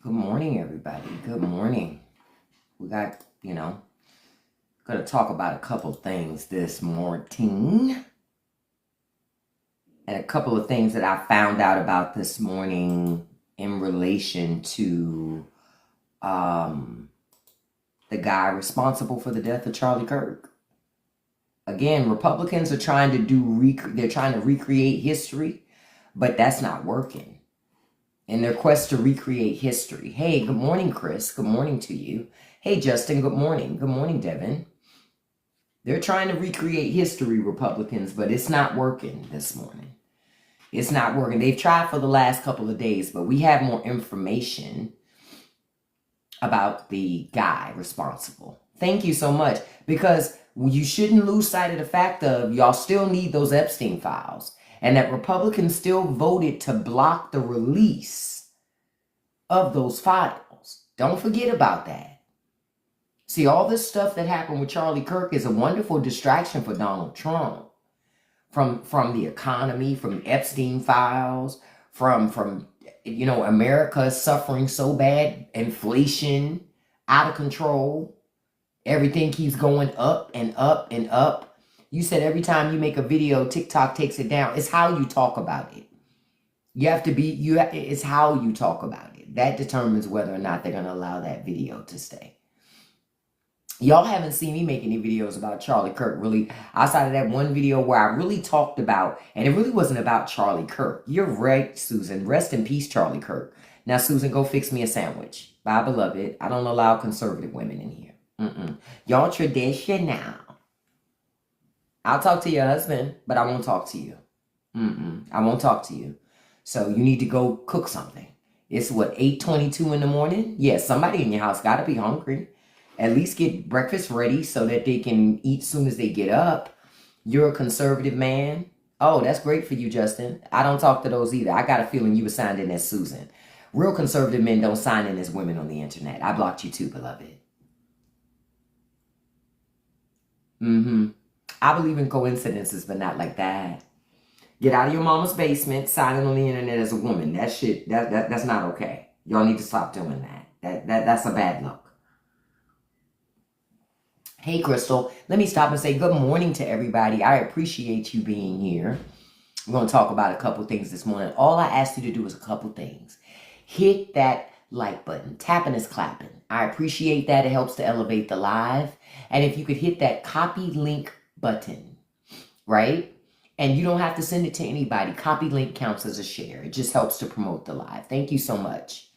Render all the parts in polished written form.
Good morning, everybody. Good morning. We got, going to talk about a couple things this morning. And a couple of things that I found out about this morning in relation to the guy responsible for the death of Charlie Kirk. Again, Republicans are trying to recreate history, but that's not working. In their quest to recreate history. Hey, good morning, Chris. Good morning to you. Hey, Justin, good morning. Good morning, Devin. They're trying to recreate history, Republicans, but it's not working this morning. It's not working. They've tried for the last couple of days, but we have more information about the guy responsible. Thank you so much, because you shouldn't lose sight of the fact of y'all still need those Epstein files. And that Republicans still voted to block the release of those files. Don't forget about that. See, all this stuff that happened with Charlie Kirk is a wonderful distraction for Donald Trump. From the economy, from Epstein files, from America suffering so bad, inflation out of control. Everything keeps going up and up and up. You said every time you make a video, TikTok takes it down. It's how you talk about it. It's how you talk about it. That determines whether or not they're going to allow that video to stay. Y'all haven't seen me make any videos about Charlie Kirk, really, outside of that one video where I really talked about, and it really wasn't about Charlie Kirk. You're right, Susan. Rest in peace, Charlie Kirk. Now, Susan, go fix me a sandwich. Bye, beloved. I don't allow conservative women in here. Y'all traditional. I'll talk to your husband, but I won't talk to you. I won't talk to you. So you need to go cook something. It's what, 8:22 in the morning? Yeah, somebody in your house got to be hungry. At least get breakfast ready so that they can eat soon as they get up. You're a conservative man. Oh, that's great for you, Justin. I don't talk to those either. I got a feeling you were signed in as Susan. Real conservative men don't sign in as women on the internet. I blocked you too, beloved. I believe in coincidences, but not like that. Get out of your mama's basement, signing on the internet as a woman. That shit, that's not okay. Y'all need to stop doing that. That's a bad look. Hey, Crystal, let me stop and say good morning to everybody. I appreciate you being here. We're going to talk about a couple things this morning. All I asked you to do is a couple things. Hit that like button. Tapping is clapping. I appreciate that. It helps to elevate the live. And if you could hit that copy link button, right? And you don't have to send it to anybody. Copy link counts as a share. It just helps to promote the live. Thank you so much.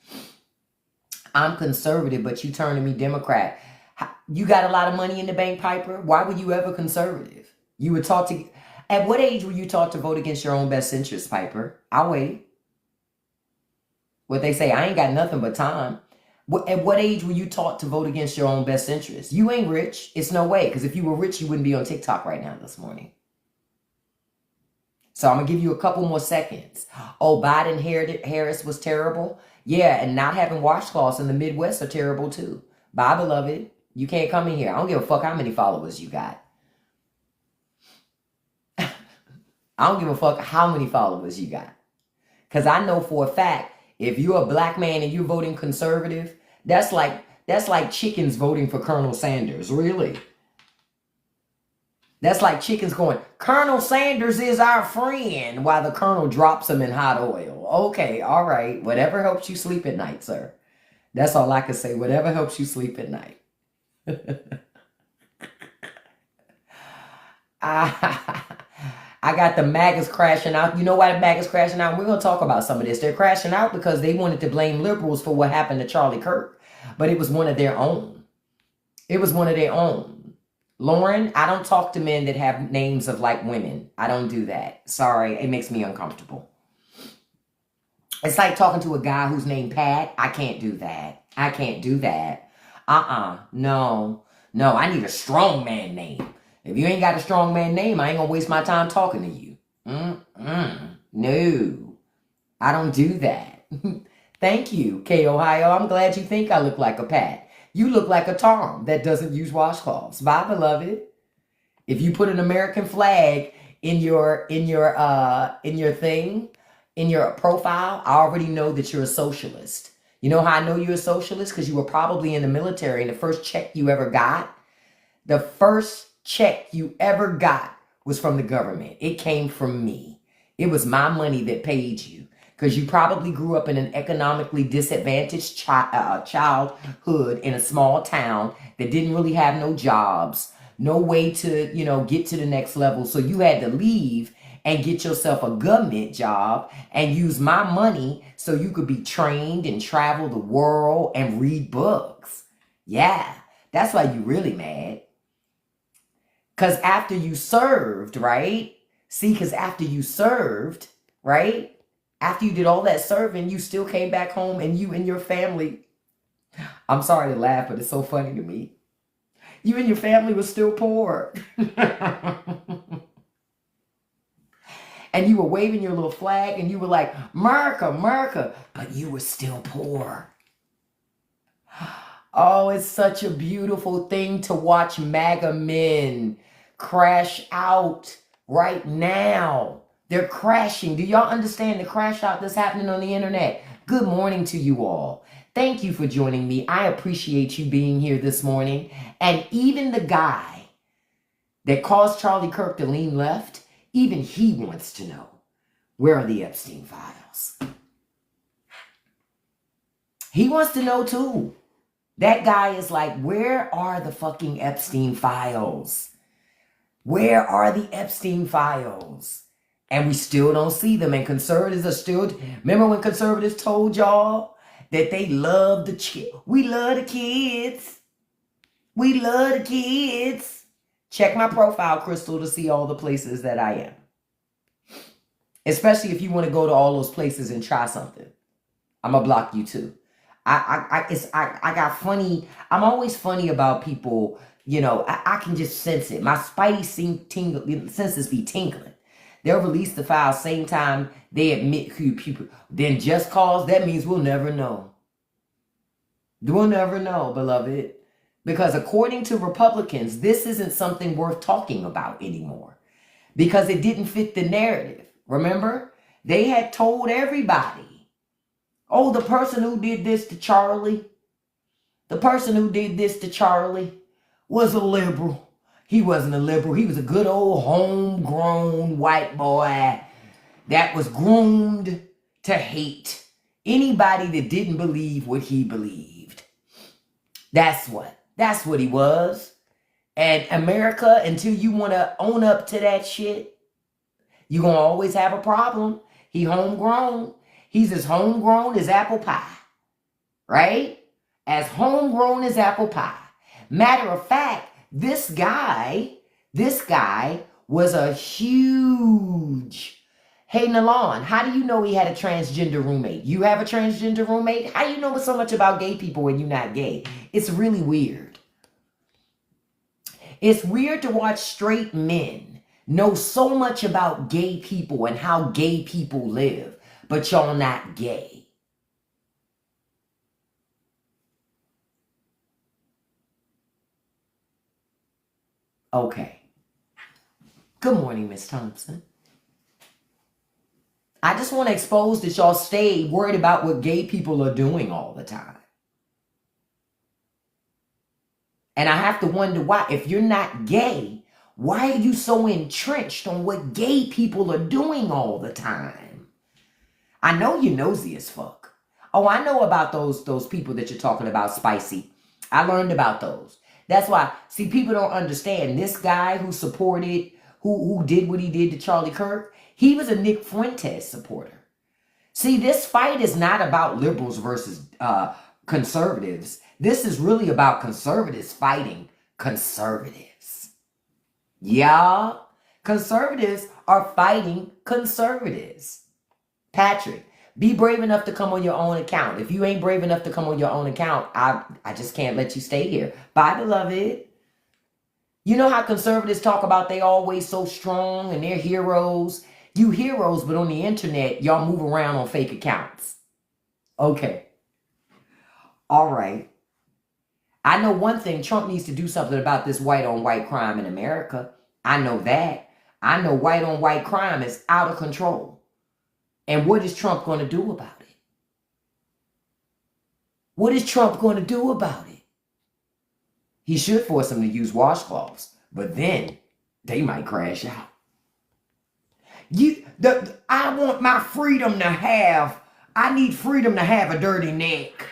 I'm conservative, but you turning me Democrat. You got a lot of money in the bank, Piper? Why were you ever conservative? You were taught to... At what age were you taught to vote against your own best interest, Piper? I'll wait. What they say, I ain't got nothing but time. At what age were you taught to vote against your own best interest? You ain't rich. It's no way. Because if you were rich, you wouldn't be on TikTok right now this morning. So I'm going to give you a couple more seconds. Oh, Biden-Harris was terrible? Yeah, and not having washcloths in the Midwest are terrible too. Bye, beloved. You can't come in here. I don't give a fuck how many followers you got. I don't give a fuck how many followers you got. Because I know for a fact, if you're a black man and you're voting conservative, that's like chickens voting for Colonel Sanders. Really? That's like chickens going, Colonel Sanders is our friend, while the colonel drops them in hot oil. Okay, all right. Whatever helps you sleep at night, sir. That's all I can say. Whatever helps you sleep at night. I got the MAGAs crashing out. You know why the MAGAs crashing out? We're going to talk about some of this. They're crashing out because they wanted to blame liberals for what happened to Charlie Kirk. But it was one of their own. It was one of their own. Lauren, I don't talk to men that have names of like women. I don't do that. Sorry, it makes me uncomfortable. It's like talking to a guy who's named Pat. I can't do that. I can't do that. No, I need a strong man name. If you ain't got a strong man name, I ain't gonna waste my time talking to you. No, I don't do that. Thank you, K Ohio. I'm glad you think I look like a Pat. You look like a Tom that doesn't use washcloths. Bye, beloved. If you put an American flag in your thing, in your profile, I already know that you're a socialist. You know how I know you're a socialist? Because you were probably in the military, and the first check you ever got was from the government. It came from me. It was my money that paid you. Because you probably grew up in an economically disadvantaged childhood in a small town that didn't really have no jobs, no way to, get to the next level. So you had to leave and get yourself a government job and use my money so you could be trained and travel the world and read books. Yeah, that's why you really mad. Because after you served, right? See, because after you served, right? After you did all that serving, you still came back home and you and your family, I'm sorry to laugh, but it's so funny to me. You and your family were still poor. And you were waving your little flag and you were like, America, America, but you were still poor. Oh, it's such a beautiful thing to watch MAGA men crash out right now. They're crashing. Do y'all understand the crash out that's happening on the internet? Good morning to you all. Thank you for joining me. I appreciate you being here this morning. And even the guy that caused Charlie Kirk to lean left, even he wants to know, where are the Epstein files? He wants to know too. That guy is like, where are the fucking Epstein files? Where are the Epstein files? And we still don't see them. And conservatives are still, remember when conservatives told y'all that they love we love the kids. We love the kids. Check my profile, Crystal, to see all the places that I am. Especially if you want to go to all those places and try something. I'm going to block you too. I got funny. I'm always funny about people. I can just sense it. My spidey senses be tingling. They'll release the file same time they admit who people. Then just cause, that means we'll never know. We'll never know, beloved. Because according to Republicans, this isn't something worth talking about anymore. Because it didn't fit the narrative. Remember? They had told everybody, oh, the person who did this to Charlie, was a liberal. He wasn't a liberal. He was a good old homegrown white boy that was groomed to hate anybody that didn't believe what he believed. That's what he was. And America, until you want to own up to that shit, you're going to always have a problem. He homegrown. He's as homegrown as apple pie. Right? As homegrown as apple pie. Matter of fact, this guy was a huge... Hey, Nalan, how do you know he had a transgender roommate? You have a transgender roommate? How do you know so much about gay people when you're not gay? It's really weird. It's weird to watch straight men know so much about gay people and how gay people live, but y'all not gay. Okay. Good morning, Miss Thompson. I just want to expose that y'all stay worried about what gay people are doing all the time. And I have to wonder why, if you're not gay, why are you so entrenched on what gay people are doing all the time? I know you're nosy as fuck. Oh, I know about those people that you're talking about, Spicy. I learned about those. That's why, see, people don't understand. This guy who supported, who did what he did to Charlie Kirk, he was a Nick Fuentes supporter. See, this fight is not about liberals versus conservatives. This is really about conservatives fighting conservatives. Yeah, conservatives are fighting conservatives. Patrick, be brave enough to come on your own account. If you ain't brave enough to come on your own account, I just can't let you stay here. Bye, beloved. You know how conservatives talk about they always so strong and they're heroes? You heroes, but on the internet, y'all move around on fake accounts. Okay. All right. I know one thing, Trump needs to do something about this white on white crime in America. I know that. I know white on white crime is out of control. And what is Trump going to do about it? What is Trump going to do about it? He should force them to use washcloths, but then they might crash out. I want my freedom to have, I need freedom to have a dirty neck.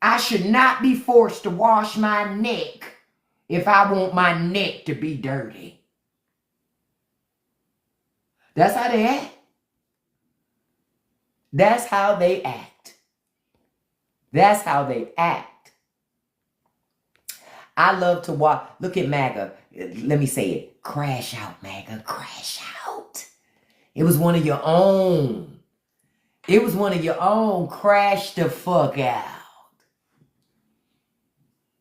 I should not be forced to wash my neck if I want my neck to be dirty. That's how they act. That's how they act. That's how they act. I love to watch. Look at MAGA. Let me say it. Crash out, MAGA. Crash out. It was one of your own. It was one of your own. Crash the fuck out.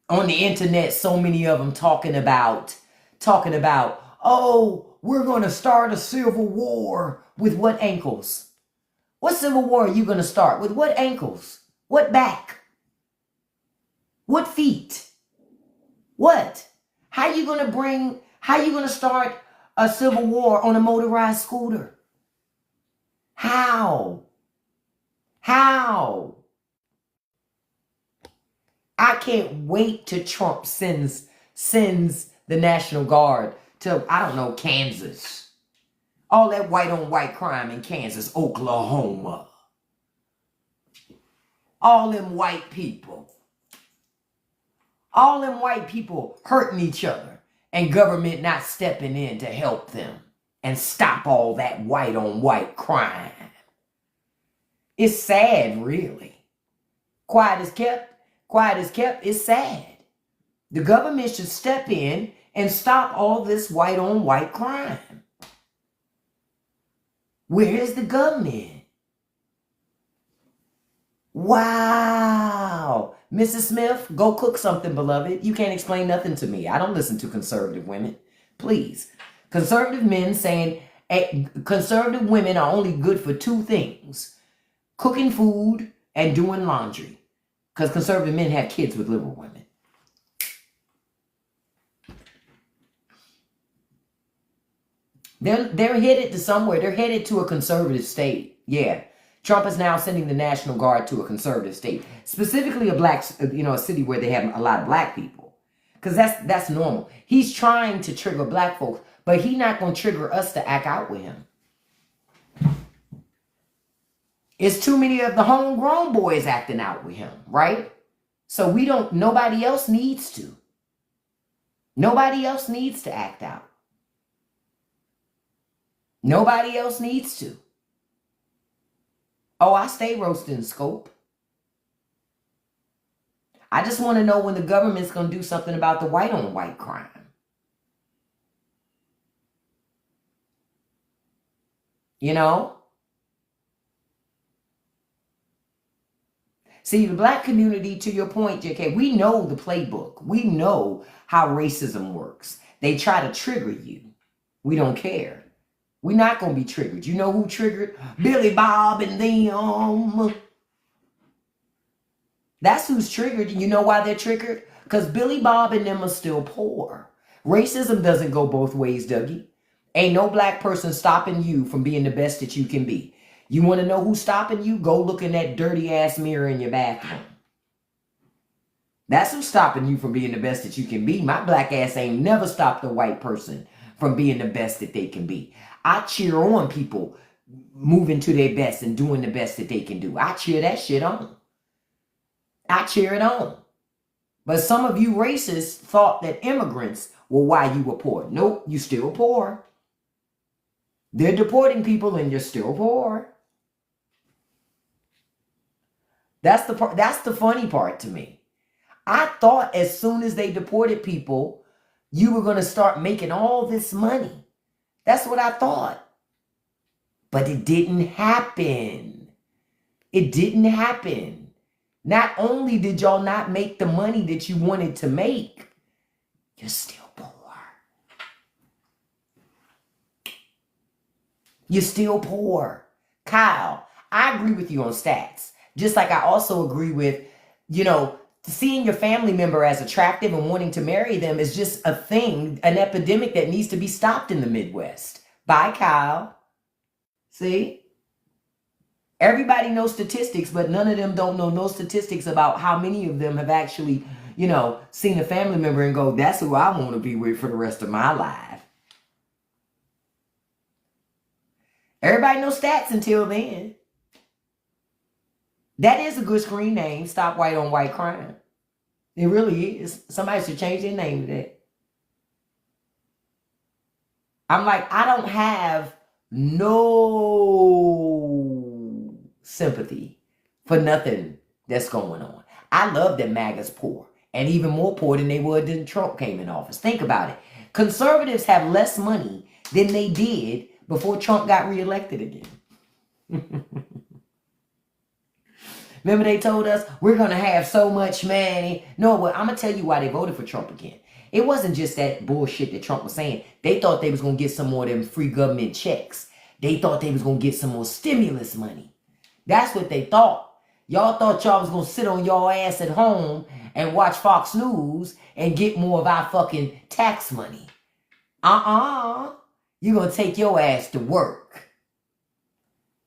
On the internet, so many of them talking about, oh, we're going to start a civil war with what ankles? What civil war are you going to start? With what ankles? What back? What feet? What? How you going to start a civil war on a motorized scooter? How? How? I can't wait till Trump sends the National Guard to, I don't know, Kansas. All that white on white crime in Kansas, Oklahoma. All them white people. All them white people hurting each other and government not stepping in to help them and stop all that white on white crime. It's sad, really. Quiet as kept, it's sad. The government should step in and stop all this white on white crime. Where is the government? Wow. Mrs. Smith, go cook something, beloved. You can't explain nothing to me. I don't listen to conservative women. Please. Conservative men saying conservative women are only good for two things. Cooking food and doing laundry. Because conservative men have kids with liberal women. They're headed to somewhere. They're headed to a conservative state. Yeah. Trump is now sending the National Guard to a conservative state. Specifically a city where they have a lot of black people. Because that's normal. He's trying to trigger black folks, but he's not going to trigger us to act out with him. It's too many of the homegrown boys acting out with him, right? So nobody else needs to. Nobody else needs to act out. Nobody else needs to. Oh, I stay roasting scope. I just want to know when the government's going to do something about the white on white crime. You know? See, the black community, to your point, JK, we know the playbook. We know how racism works. They try to trigger you. We don't care. We're not going to be triggered. You know who triggered? Billy Bob and them. That's who's triggered. You know why they're triggered? Because Billy Bob and them are still poor. Racism doesn't go both ways, Dougie. Ain't no black person stopping you from being the best that you can be. You want to know who's stopping you? Go look in that dirty ass mirror in your bathroom. That's who's stopping you from being the best that you can be. My black ass ain't never stopped a white person from being the best that they can be. I cheer on people moving to their best and doing the best that they can do. I cheer that shit on. I cheer it on. But some of you racists thought that immigrants were why you were poor. Nope, you still poor. They're deporting people and you're still poor. That's the funny part to me. I thought as soon as they deported people, you were going to start making all this money. That's what I thought. But it didn't happen. It didn't happen. Not only did y'all not make the money that you wanted to make, you're still poor. You're still poor. Kyle, I agree with you on stats. Just like I also agree with, seeing your family member as attractive and wanting to marry them is just a thing, an epidemic that needs to be stopped in the Midwest. Bye, Kyle. See? Everybody knows statistics, but none of them don't know no statistics about how many of them have actually, seen a family member and go, that's who I want to be with for the rest of my life. Everybody knows stats until then. That is a good screen name, Stop White on White Crime. It really is. Somebody should change their name to that. I'm like, I don't have no sympathy for nothing that's going on. I love that MAGA's poor, and even more poor than they would when Trump came in office. Think about it. Conservatives have less money than they did before Trump got reelected again. Remember they told us, we're going to have so much money. No, well, I'm going to tell you why they voted for Trump again. It wasn't just that bullshit that Trump was saying. They thought they was going to get some more of them free government checks. They thought they was going to get some more stimulus money. That's what they thought. Y'all thought y'all was going to sit on y'all ass at home and watch Fox News and get more of our fucking tax money. You're going to take your ass to work.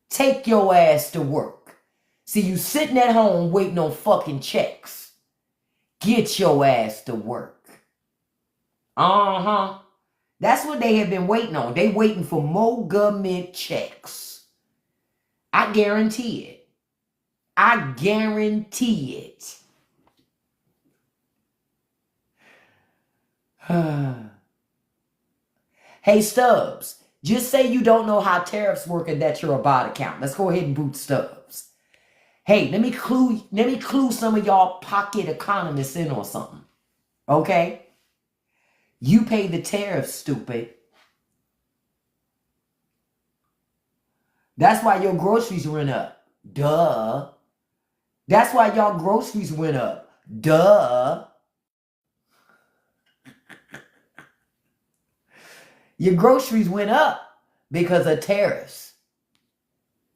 Take your ass to work. See, you sitting at home waiting on fucking checks. Get your ass to work. That's what they have been waiting on. They waiting for more government checks. I guarantee it. I guarantee it. Hey, Stubbs, just say you don't know how tariffs work and that you're a bot account. Let's go ahead and boot Stubbs. Hey, let me clue some of y'all pocket economists in on something. Okay? You pay the tariffs, stupid. That's why your groceries went up. Duh. That's why y'all groceries went up. Duh. Your groceries went up because of tariffs.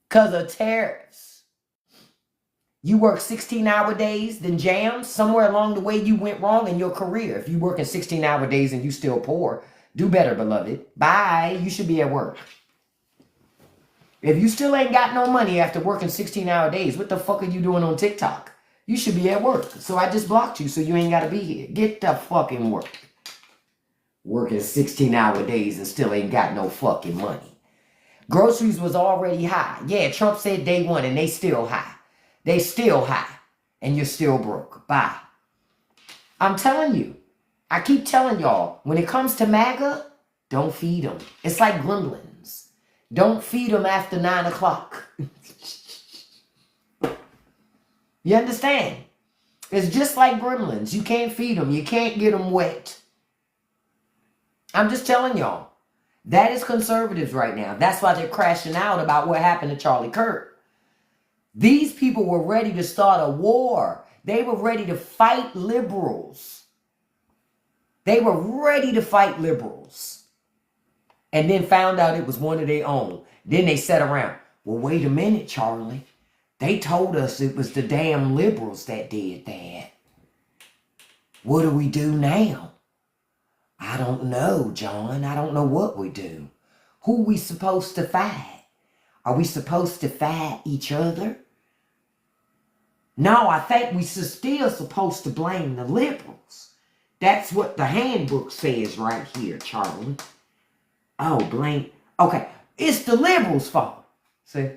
Because of tariffs. You work 16-hour days, then jams. Somewhere along the way you went wrong in your career. If you work in 16-hour days and you still poor, do better, beloved. Bye. You should be at work. If you still ain't got no money after working 16-hour days, what the fuck are you doing on TikTok? You should be at work. So I just blocked you so you ain't got to be here. Get the fucking work. Working 16-hour days and still ain't got no fucking money. Groceries was already high. Yeah, Trump said day one and they still high. They still high. And you're still broke. Bye. I'm telling you. I keep telling y'all, when it comes to MAGA, don't feed them. It's like gremlins. Don't feed them after 9 o'clock. You understand? It's just like gremlins. You can't feed them. You can't get them wet. I'm just telling y'all. That is conservatives right now. That's why they're crashing out about what happened to Charlie Kirk. These people were ready to start a war. They were ready to fight liberals. They were ready to fight liberals. And then found out it was one of their own. Then they sat around. Well, wait a minute, Charlie. They told us it was the damn liberals that did that. What do we do now? I don't know, John. I don't know what we do. Who we supposed to fight? Are we supposed to fight each other? No, I think we still supposed to blame the liberals. That's what the handbook says right here, Charlie. Oh, blame. Okay, it's the liberals' fault. See?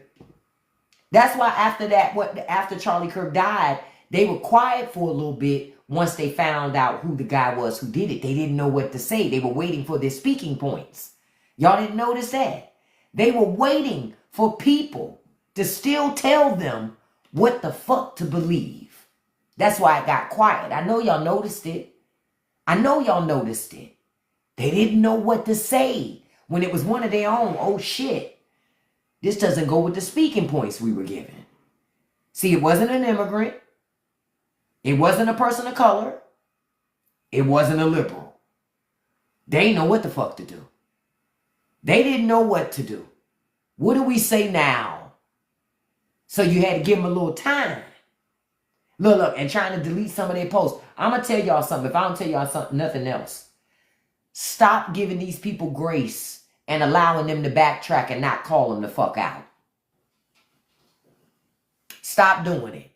That's why after Charlie Kirk died, they were quiet for a little bit once they found out who the guy was who did it. They didn't know what to say. They were waiting for their speaking points. Y'all didn't notice that? They were waiting for people to still tell them what the fuck to believe. That's why it got quiet. I know y'all noticed it. I know y'all noticed it. They didn't know what to say when it was one of their own. Oh shit. This doesn't go with the speaking points we were given. See, it wasn't an immigrant. It wasn't a person of color. It wasn't a liberal. They didn't know what the fuck to do. They didn't know what to do. What do we say now? So you had to give them a little time. Look, and trying to delete some of their posts. I'm going to tell y'all something. If I don't tell y'all something, nothing else. Stop giving these people grace and allowing them to backtrack and not call them the fuck out. Stop doing it.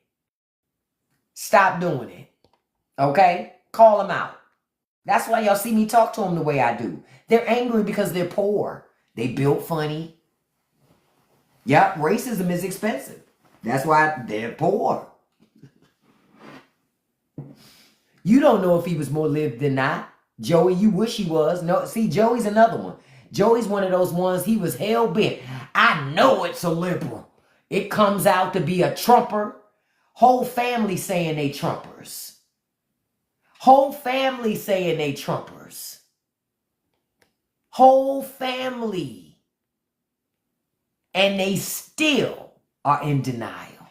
Stop doing it. Okay? Call them out. That's why y'all see me talk to them the way I do. They're angry because they're poor. They built funny. Yep, racism is expensive. That's why they're poor. You don't know if he was more lived than not. Joey, you wish he was. No, see, Joey's another one. Joey's one of those ones, he was hell-bent. I know it's a liberal. It comes out to be a Trumper. Whole family saying they Trumpers. Whole family saying they Trumpers. Whole family. And they still are in denial.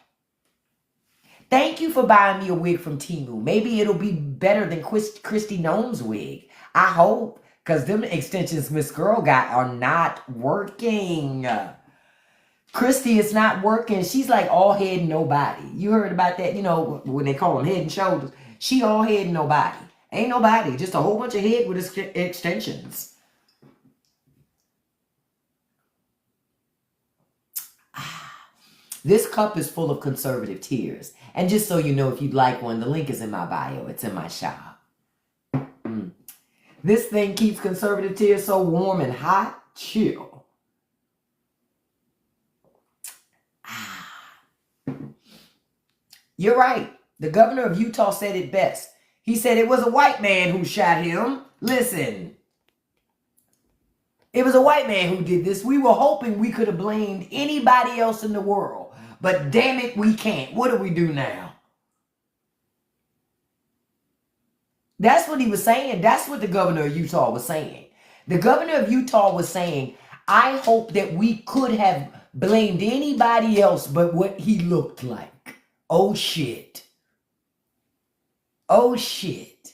Thank you for buying me a wig from Temu. Maybe it'll be better than Christy Gnome's wig. I hope. Because them extensions Miss Girl got are not working. Christy is not working. She's like all head and no body. You heard about that, you know, when they call them head and shoulders. She all head and no body. Ain't nobody. Just a whole bunch of head with extensions. This cup is full of conservative tears. And just so you know, if you'd like one, the link is in my bio. It's in my shop. This thing keeps conservative tears so warm and hot. Chill. You're right. The governor of Utah said it best. He said it was a white man who shot him. Listen. It was a white man who did this. We were hoping we could have blamed anybody else in the world. But damn it, we can't. What do we do now? That's what he was saying. That's what the governor of Utah was saying. The governor of Utah was saying, I hope that we could have blamed anybody else but what he looked like. Oh, shit. Oh, shit.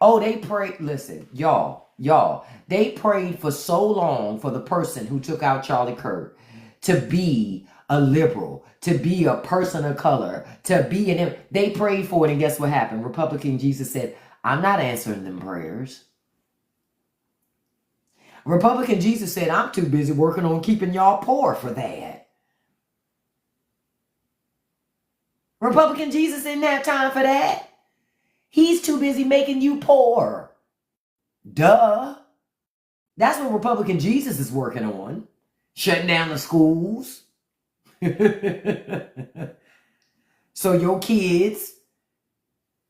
Oh, they prayed. Listen, y'all, they prayed for so long for the person who took out Charlie Kirk to be a liberal, to be a person of color, to be an... They prayed for it, and guess what happened? Republican Jesus said, I'm not answering them prayers. Republican Jesus said, I'm too busy working on keeping y'all poor for that. Republican Jesus didn't have time for that. He's too busy making you poor. Duh. That's what Republican Jesus is working on. Shutting down the schools. So your kids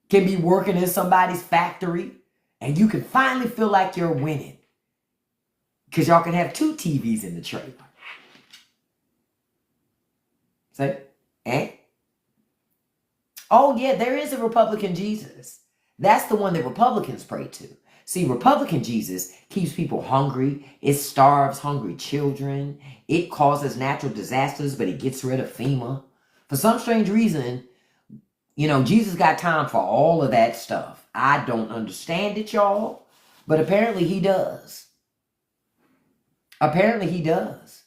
can be working in somebody's factory and you can finally feel like you're winning. Because y'all can have 2 TVs in the trailer. Say, eh? Oh, yeah, there is a Republican Jesus. That's the one that Republicans pray to. See, Republican Jesus keeps people hungry. It starves hungry children. It causes natural disasters, but it gets rid of FEMA. For some strange reason, you know, Jesus got time for all of that stuff. I don't understand it, y'all, but apparently he does. Apparently he does.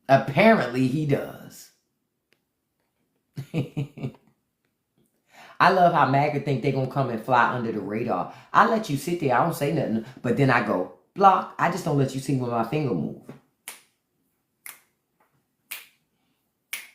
Apparently he does. I love how MAGA think they're going to come and fly under the radar. I let you sit there. I don't say nothing. But then I go, block. I just don't let you see when my finger move.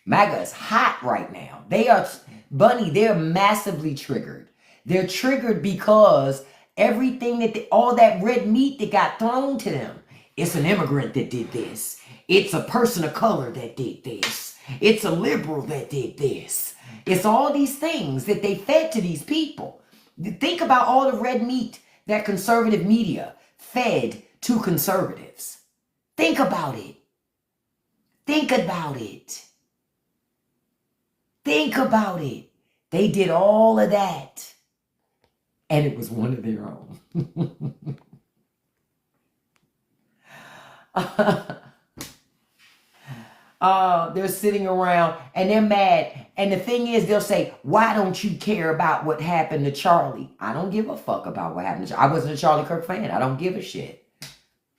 MAGA is hot right now. They are, Bunny, they're massively triggered. They're triggered because everything that, all that red meat that got thrown to them, it's an immigrant that did this. It's a person of color that did this. It's a liberal that did this. It's all these things that they fed to these people. Think about all the red meat that conservative media fed to conservatives. Think about it. Think about it. Think about it. They did all of that. And it was one of their own. They're sitting around and they're mad. And the thing is, they'll say, why don't you care about what happened to Charlie? I don't give a fuck about what happened to Charlie. I wasn't a Charlie Kirk fan. I don't give a shit.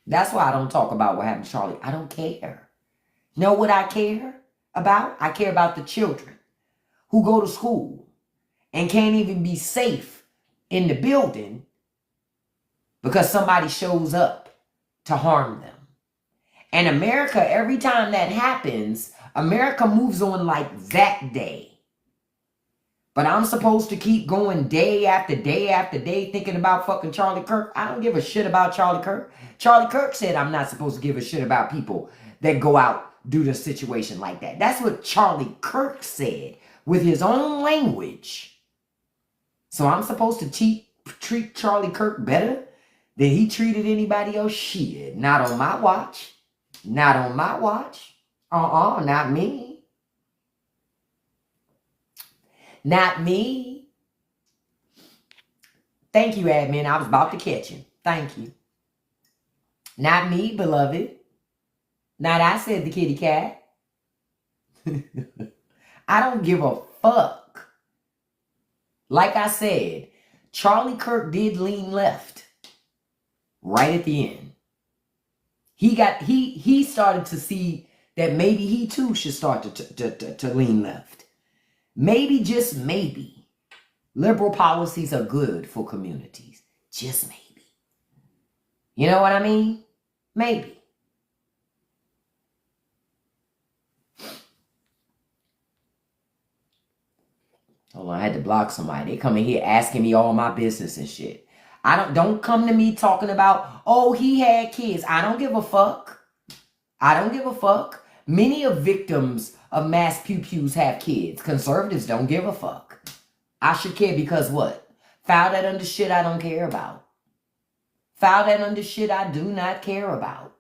That's why I don't talk about what happened to Charlie. I don't care. Know what I care about? I care about the children who go to school and can't even be safe in the building because somebody shows up to harm them. And America, every time that happens, America moves on like that day. But I'm supposed to keep going day after day after day thinking about fucking Charlie Kirk. I don't give a shit about Charlie Kirk. Charlie Kirk said I'm not supposed to give a shit about people that go out due to a situation like that. That's what Charlie Kirk said with his own language. So I'm supposed to treat Charlie Kirk better than he treated anybody else? Shit, not on my watch. Not on my watch. Not me. Not me. Thank you, admin. I was about to catch him. Thank you. Not me, beloved. Not I, said the kitty cat. I don't give a fuck. Like I said, Charlie Kirk did lean left right at the end. He started to see that maybe he too should start to lean left. Maybe, just maybe, liberal policies are good for communities. Just maybe. You know what I mean? Maybe. Hold on, I had to block somebody. They come in here asking me all my business and shit. Don't come to me talking about, oh, he had kids. I don't give a fuck. I don't give a fuck. Many of victims of mass pew-pews have kids. Conservatives don't give a fuck. I should care because what? File that under shit I don't care about. File that under shit I do not care about.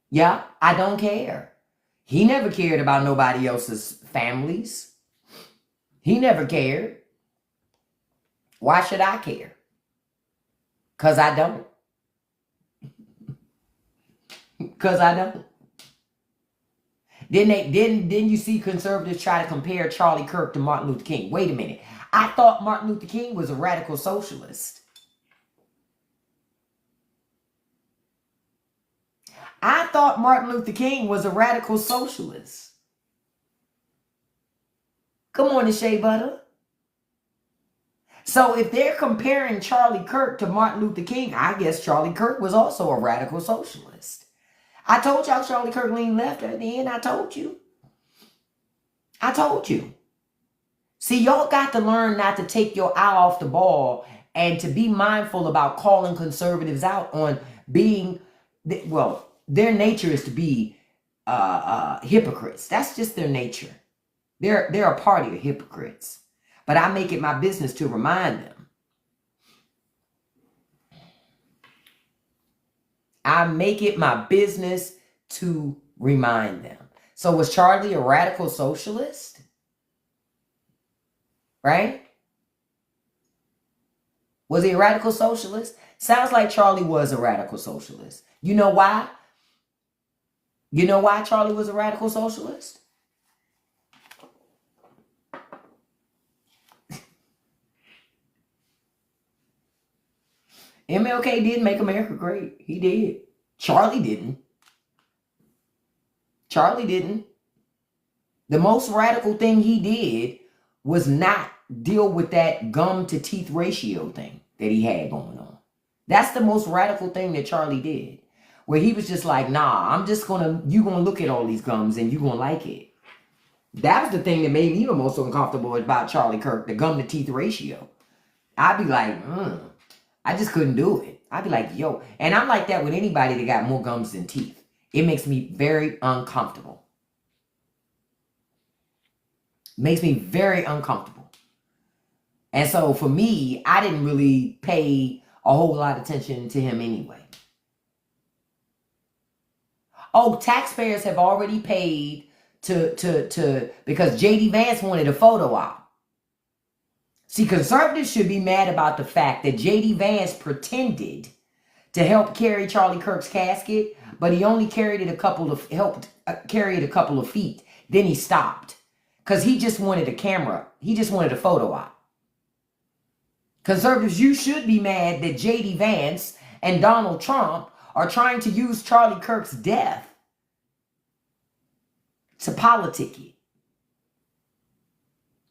Yeah, I don't care. He never cared about nobody else's families. He never cared. Why should I care? Because I don't. Because I don't. Then you see conservatives try to compare Charlie Kirk to Martin Luther King. Wait a minute. I thought Martin Luther King was a radical socialist. I thought Martin Luther King was a radical socialist. Good morning, Shea Butter. So if they're comparing Charlie Kirk to Martin Luther King, I guess Charlie Kirk was also a radical socialist. I told y'all Charlie Kirk leaned left at the end. I told you. I told you. See, y'all got to learn not to take your eye off the ball and to be mindful about calling conservatives out on being, well, their nature is to be hypocrites. That's just their nature. They're a party of hypocrites. But I make it my business to remind them. I make it my business to remind them. So was Charlie a radical socialist? Right? Was he a radical socialist? Sounds like Charlie was a radical socialist. You know why? You know why Charlie was a radical socialist? MLK did make America great. He did. Charlie didn't. Charlie didn't. The most radical thing he did was not deal with that gum to teeth ratio thing that he had going on. That's the most radical thing that Charlie did. Where he was just like, nah, you gonna look at all these gums and you gonna like it. That was the thing that made me the most uncomfortable about Charlie Kirk, the gum to teeth ratio. I'd be like, I just couldn't do it. I'd be like, yo. And I'm like that with anybody that got more gums than teeth. It makes me very uncomfortable. Makes me very uncomfortable. And so for me, I didn't really pay a whole lot of attention to him anyway. Oh, taxpayers have already paid because J.D. Vance wanted a photo op. See, conservatives should be mad about the fact that J.D. Vance pretended to help carry Charlie Kirk's casket, but he only carried it helped carry it a couple of feet. Then he stopped because he just wanted a camera. He just wanted a photo op. Conservatives, you should be mad that J.D. Vance and Donald Trump are trying to use Charlie Kirk's death to politic it.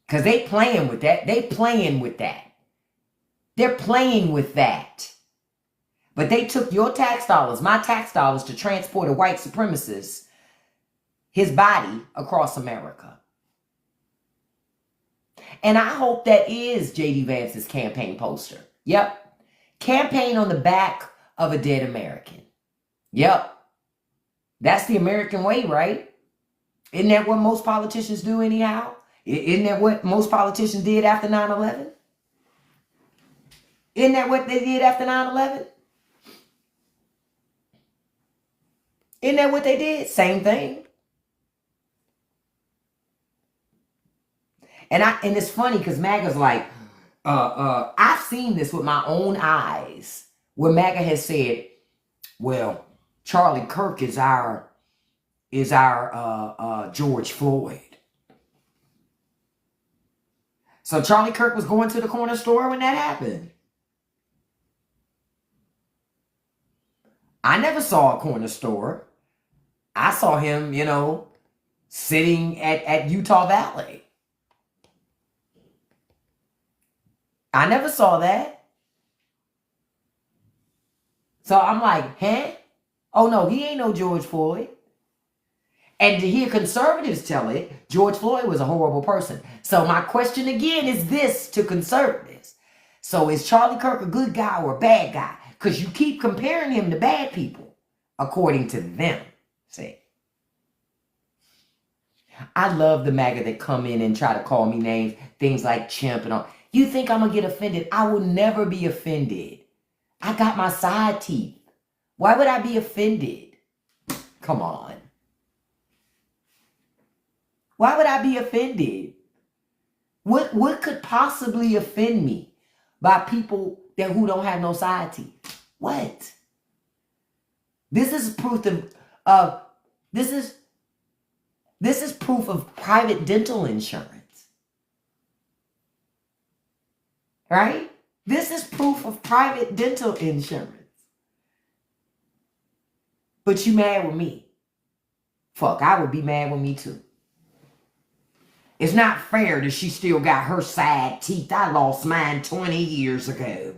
Because they playing with that. They playing with that. They're playing with that. But they took your tax dollars, my tax dollars, to transport a white supremacist, his body, across America. And I hope that is J.D. Vance's campaign poster. Yep. Campaign on the back of a dead American. Yep. That's the American way, right? Isn't that what most politicians do anyhow? Isn't that what most politicians did after 9/11? Isn't that what they did after 9/11? Isn't that what they did? Same thing. And it's funny because MAGA's like, I've seen this with my own eyes, where MAGA has said, well, Charlie Kirk is our George Floyd. So Charlie Kirk was going to the corner store when that happened. I never saw a corner store. I saw him, sitting at Utah Valley. I never saw that. So I'm like, huh? Oh no, he ain't no George Floyd. And to hear conservatives tell it, George Floyd was a horrible person. So my question again is this to conservatives. So is Charlie Kirk a good guy or a bad guy? Because you keep comparing him to bad people, according to them. See? I love the MAGA that come in and try to call me names, things like chimp and all. You think I'm going to get offended? I will never be offended. I got my side teeth. Why would I be offended? Come on. Why would I be offended? What could possibly offend me by people who don't have no side teeth? What? This is proof of this is proof of private dental insurance. Right? This is proof of private dental insurance. But you mad with me. Fuck, I would be mad with me too. It's not fair that she still got her side teeth. I lost mine 20 years ago.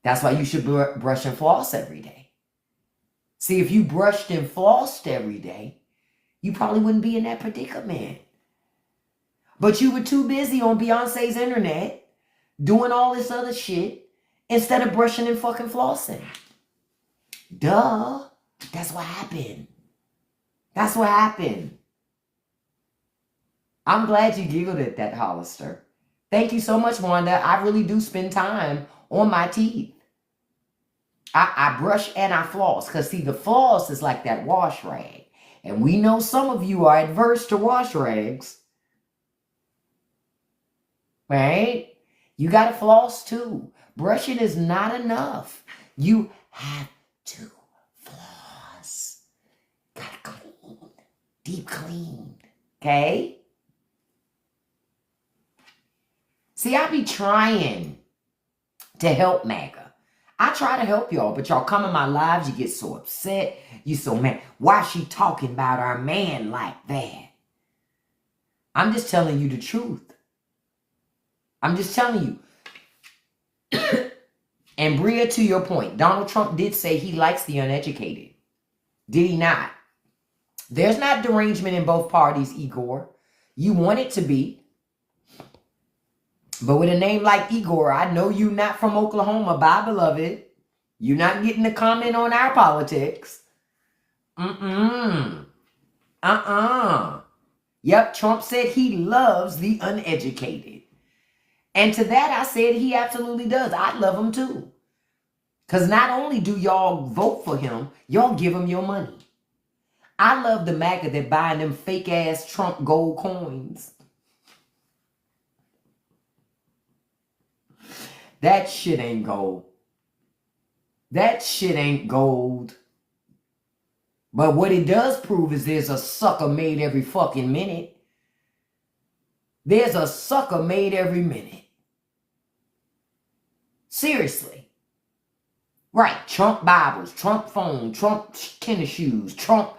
That's why you should brush and floss every day. See, if you brushed and flossed every day, you probably wouldn't be in that predicament. But you were too busy on Beyonce's internet doing all this other shit instead of brushing and fucking flossing. Duh. That's what happened. That's what happened. I'm glad you giggled at that, Hollister. Thank you so much, Wanda. I really do spend time on my teeth. I brush and I floss. Because, see, the floss is like that wash rag. And we know some of you are adverse to wash rags. Right? You got to floss too. Brushing is not enough. You have to floss. Got to clean. Deep clean. Okay? See, I be trying to help MAGA. I try to help y'all, but y'all come in my lives, you get so upset. You so mad. Why she talking about our man like that? I'm just telling you the truth. I'm just telling you. And Bria, to your point, Donald Trump did say he likes the uneducated. Did he not? There's not derangement in both parties, Igor. You want it to be. But with a name like Igor, I know you not from Oklahoma, bye beloved. You're not getting to comment on our politics. Yep, Trump said he loves the uneducated. And to that I said he absolutely does. I love him too. Because not only do y'all vote for him, y'all give him your money. I love the MAGA that buying them fake ass Trump gold coins. That shit ain't gold. That shit ain't gold. But what it does prove is there's a sucker made every fucking minute. There's a sucker made every minute. Seriously. Right. Trump Bibles, Trump phone, Trump tennis shoes, Trump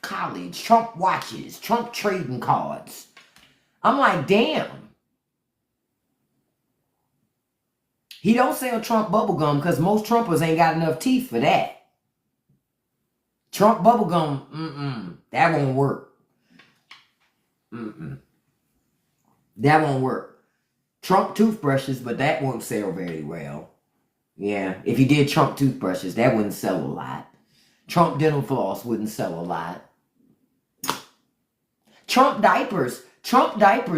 college, Trump watches, Trump trading cards. I'm like, damn. He don't sell Trump bubblegum because most Trumpers ain't got enough teeth for that. Trump bubblegum, that won't work. That won't work. Trump toothbrushes, but that won't sell very well. Yeah, if you did Trump toothbrushes, that wouldn't sell a lot. Trump dental floss wouldn't sell a lot. Trump diapers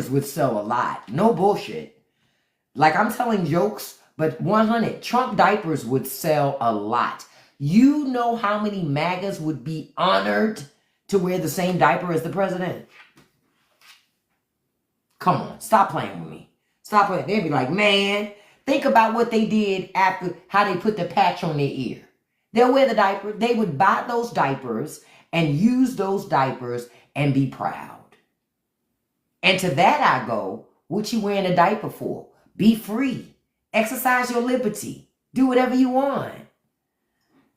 would sell a lot. No bullshit. Like, I'm telling jokes, but 100, Trump diapers would sell a lot. You know how many MAGAs would be honored to wear the same diaper as the president? Come on, stop playing with me. Stop playing. They'd be like, man, think about what they did after how they put the patch on their ear. They'll wear the diaper. They would buy those diapers and use those diapers and be proud. And to that I go, what you wearing a diaper for? Be free. Exercise your liberty. Do whatever you want.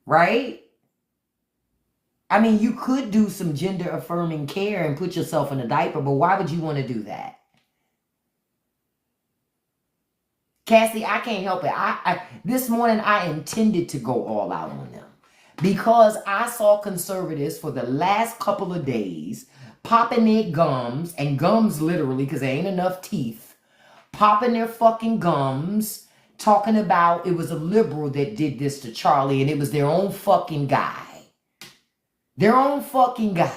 Right? I mean, you could do some gender affirming care and put yourself in a diaper, but why would you want to do that? Cassie, I can't help it. This morning I intended to go all out on them because I saw conservatives for the last couple of days popping their gums, and gums literally because there ain't enough teeth, popping their fucking gums, talking about it was a liberal that did this to Charlie and it was their own fucking guy. Their own fucking guy.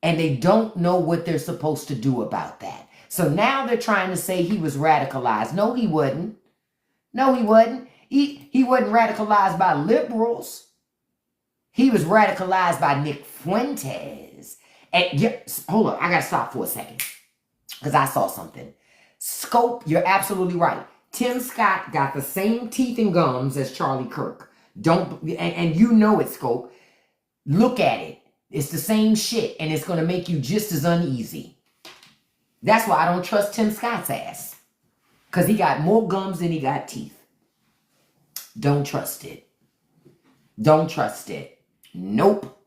And they don't know what they're supposed to do about that. So now they're trying to say he was radicalized. No, he wasn't. No, he wasn't. He wasn't radicalized by liberals. He was radicalized by Nick Fuentes. And yeah, hold on, I gotta stop for a second because I saw something. Scope, you're absolutely right. Tim Scott got the same teeth and gums as Charlie Kirk. And you know it, Scope. Look at it. It's the same shit, and it's gonna make you just as uneasy. That's why I don't trust Tim Scott's ass. Because he got more gums than he got teeth. Don't trust it. Don't trust it. Nope.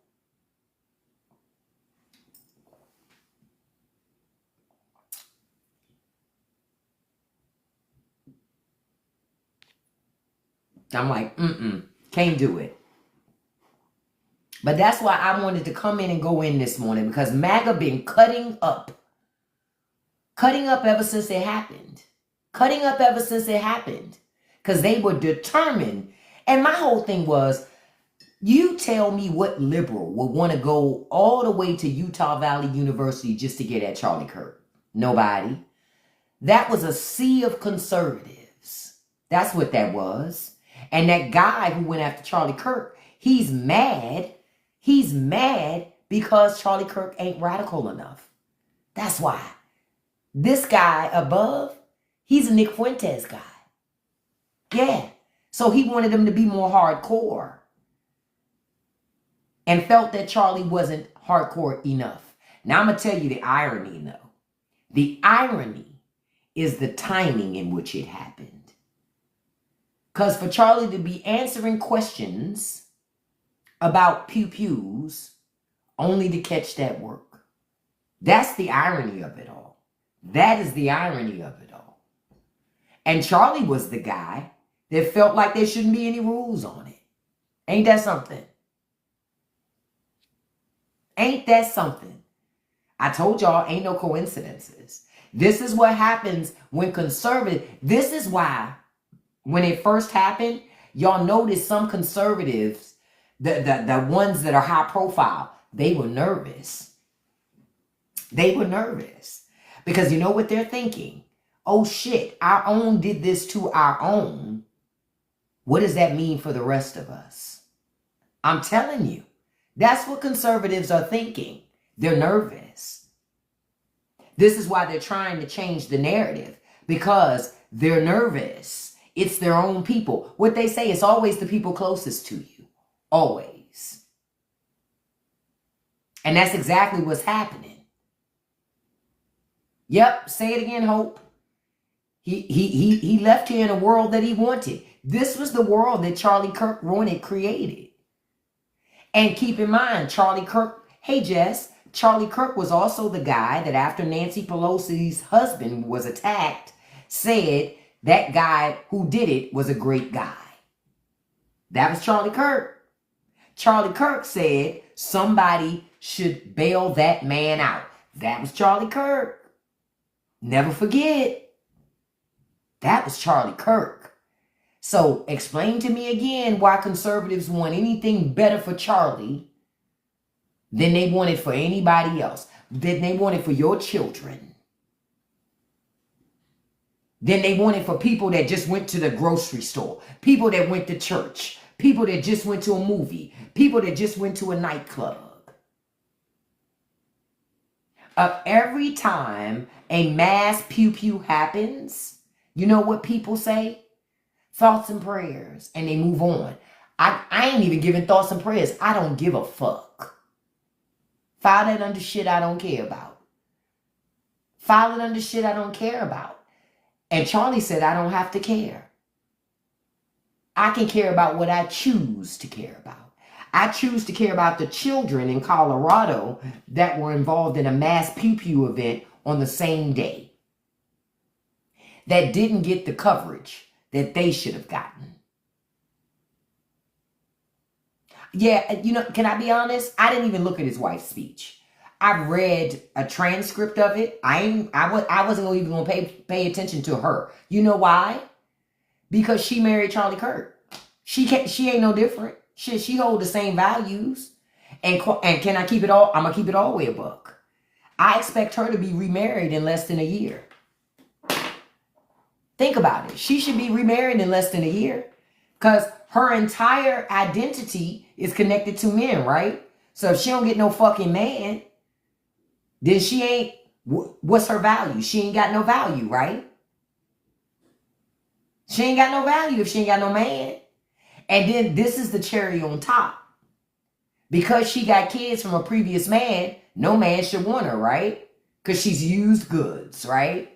I'm like, can't do it. But that's why I wanted to come in and go in this morning, because MAGA been cutting up. Cutting up ever since it happened. Cutting up ever since it happened. Because they were determined. And my whole thing was, you tell me what liberal would want to go all the way to Utah Valley University just to get at Charlie Kirk. Nobody. That was a sea of conservatives. That's what that was. And that guy who went after Charlie Kirk, he's mad. He's mad because Charlie Kirk ain't radical enough. That's why. This guy above, he's a Nick Fuentes guy. Yeah. So he wanted him to be more hardcore. And felt that Charlie wasn't hardcore enough. Now I'm going to tell you the irony, though. The irony is the timing in which it happened. Because for Charlie to be answering questions about pew-pews only to catch that work. That's the irony of it all. That is the irony of it all. And Charlie was the guy that felt like there shouldn't be any rules on it. Ain't that something? Ain't that something? I told y'all, ain't no coincidences. This is what happens when conservative, this is why when it first happened, y'all noticed some conservatives, the ones that are high profile, they were nervous. They were nervous. Because you know what they're thinking? Oh shit, our own did this to our own. What does that mean for the rest of us? I'm telling you, that's what conservatives are thinking. They're nervous. This is why they're trying to change the narrative, because they're nervous. It's their own people. What they say is always the people closest to you. Always. And that's exactly what's happening. Yep, say it again, Hope. He left here in a world that he wanted. This was the world that Charlie Kirk wanted created. And keep in mind, Charlie Kirk, hey Jess, Charlie Kirk was also the guy that after Nancy Pelosi's husband was attacked, said that guy who did it was a great guy. That was Charlie Kirk. Charlie Kirk said somebody should bail that man out. That was Charlie Kirk. Never forget. That was Charlie Kirk. So explain to me again why conservatives want anything better for Charlie than they want it for anybody else. Than they want it for your children. Then they want it for people that just went to the grocery store. People that went to church. People that just went to a movie. People that just went to a nightclub. Every time a mass pew-pew happens, you know what people say? Thoughts and prayers. And they move on. I ain't even giving thoughts and prayers. I don't give a fuck. File that under shit I don't care about. File it under shit I don't care about. And Charlie said, I don't have to care. I can care about what I choose to care about. I choose to care about the children in Colorado that were involved in a mass pew-pew event on the same day that didn't get the coverage that they should have gotten. Yeah, you know, can I be honest? I didn't even look at his wife's speech. I read a transcript of it. I wasn't even going to pay attention to her. You know why? Because she married Charlie Kirk. She ain't no different. She hold the same values. And can I keep it all? I'm going to keep it all the way a buck. I expect her to be remarried in less than a year. Think about it. She should be remarried in less than a year. Because her entire identity is connected to men, right? So if she don't get no fucking man, then she ain't, what's her value? She ain't got no value, right? She ain't got no value if she ain't got no man. And then this is the cherry on top. Because she got kids from a previous man, no man should want her, right? Because she's used goods, right?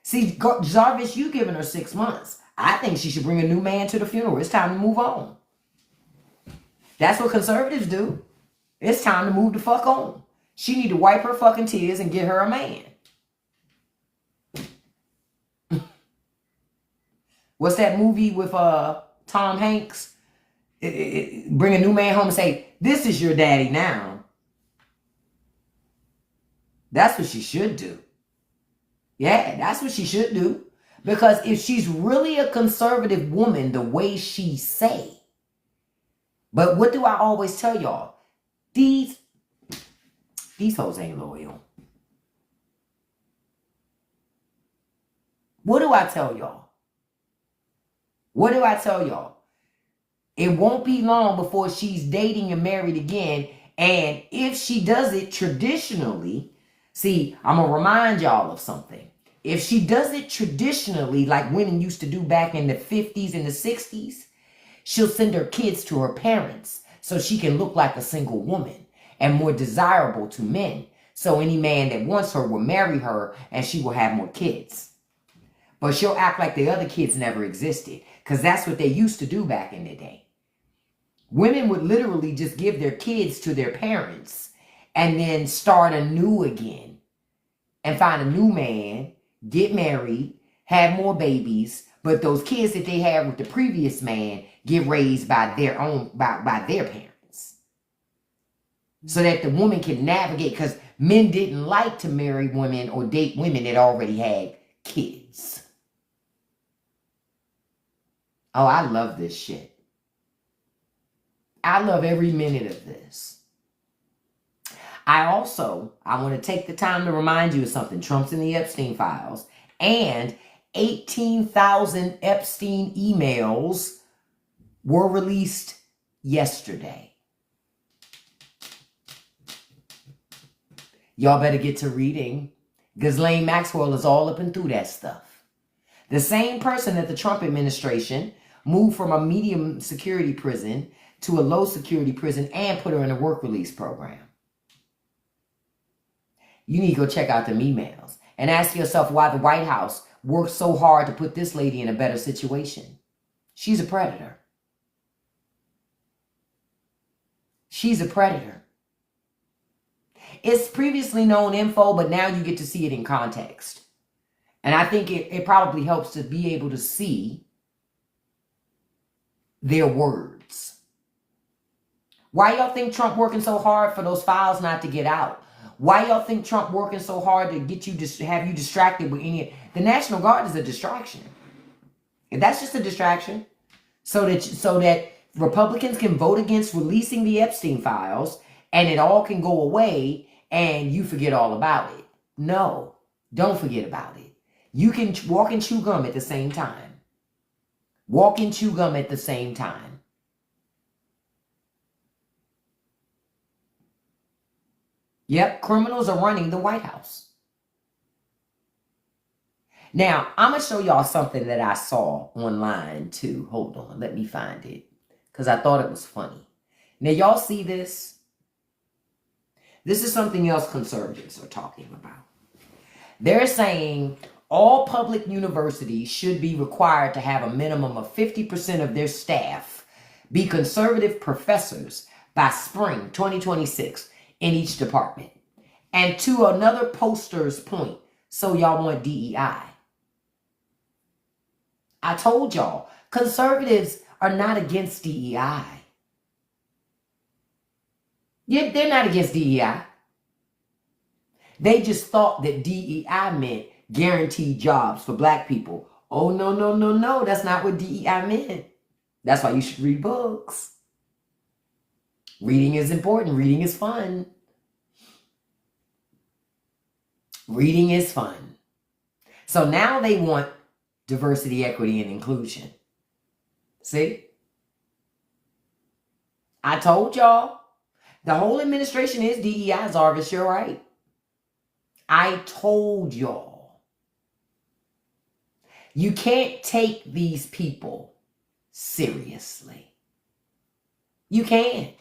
See, Jarvis, you giving her 6 months. I think she should bring a new man to the funeral. It's time to move on. That's what conservatives do. It's time to move the fuck on. She need to wipe her fucking tears and get her a man. What's that movie with Tom Hanks? Bring a new man home and say, this is your daddy now. That's what she should do. Yeah, that's what she should do. Because if she's really a conservative woman the way she say. But what do I always tell y'all? These hoes ain't loyal. What do I tell y'all? What do I tell y'all? It won't be long before she's dating and married again. And if she does it traditionally, see, I'm going to remind y'all of something. If she does it traditionally, like women used to do back in the 50s and the 60s, she'll send her kids to her parents so she can look like a single woman and more desirable to men. So any man that wants her will marry her and she will have more kids. But she'll act like the other kids never existed because that's what they used to do back in the day. Women would literally just give their kids to their parents and then start anew again and find a new man, get married, have more babies, but those kids that they had with the previous man get raised by their own, by their parents. So that the woman can navigate, because men didn't like to marry women or date women that already had kids. Oh, I love this shit. I love every minute of this. I want to take the time to remind you of something. Trump's in the Epstein files. And 18,000 Epstein emails were released yesterday. Y'all better get to reading. Ghislaine Maxwell is all up and through that stuff. The same person that the Trump administration moved from a medium security prison to a low security prison and put her in a work release program. You need to go check out them emails and ask yourself why the White House worked so hard to put this lady in a better situation. She's a predator. She's a predator. It's previously known info, but now you get to see it in context. And I think it probably helps to be able to see their words. Why y'all think Trump working so hard for those files not to get out? Why y'all think Trump working so hard to get you, have you distracted with any? The National Guard is a distraction. That's just a distraction, so that Republicans can vote against releasing the Epstein files, and it all can go away, and you forget all about it. No, don't forget about it. You can walk and chew gum at the same time. Walk and chew gum at the same time. Yep, criminals are running the White House. Now, I'm going to show y'all something that I saw online too. Hold on, let me find it, because I thought it was funny. Now, y'all see this? This is something else conservatives are talking about. They're saying all public universities should be required to have a minimum of 50% of their staff be conservative professors by spring 2026 in each department. And to another poster's point, so y'all want DEI. I told y'all, conservatives are not against DEI. Yeah, they're not against DEI. They just thought that DEI meant guaranteed jobs for black people. Oh, no, no, no, no. That's not what DEI meant. That's why you should read books. Reading is important. Reading is fun. Reading is fun. So now they want diversity, equity, and inclusion. See? I told y'all. The whole administration is DEI, Zarvis. You're right. I told y'all. You can't take these people seriously. You can't.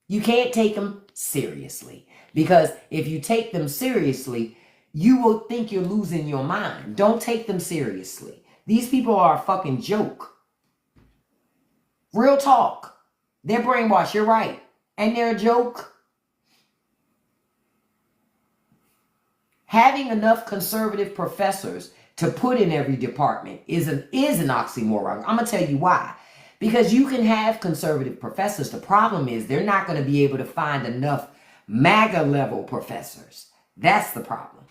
You can't take them seriously. Because if you take them seriously, you will think you're losing your mind. Don't take them seriously. These people are a fucking joke. Real talk. They're brainwashed. You're right. And they're a joke. Having enough conservative professors to put in every department is an oxymoron. I'm going to tell you why. Because you can have conservative professors. The problem is they're not going to be able to find enough MAGA level professors. That's the problem.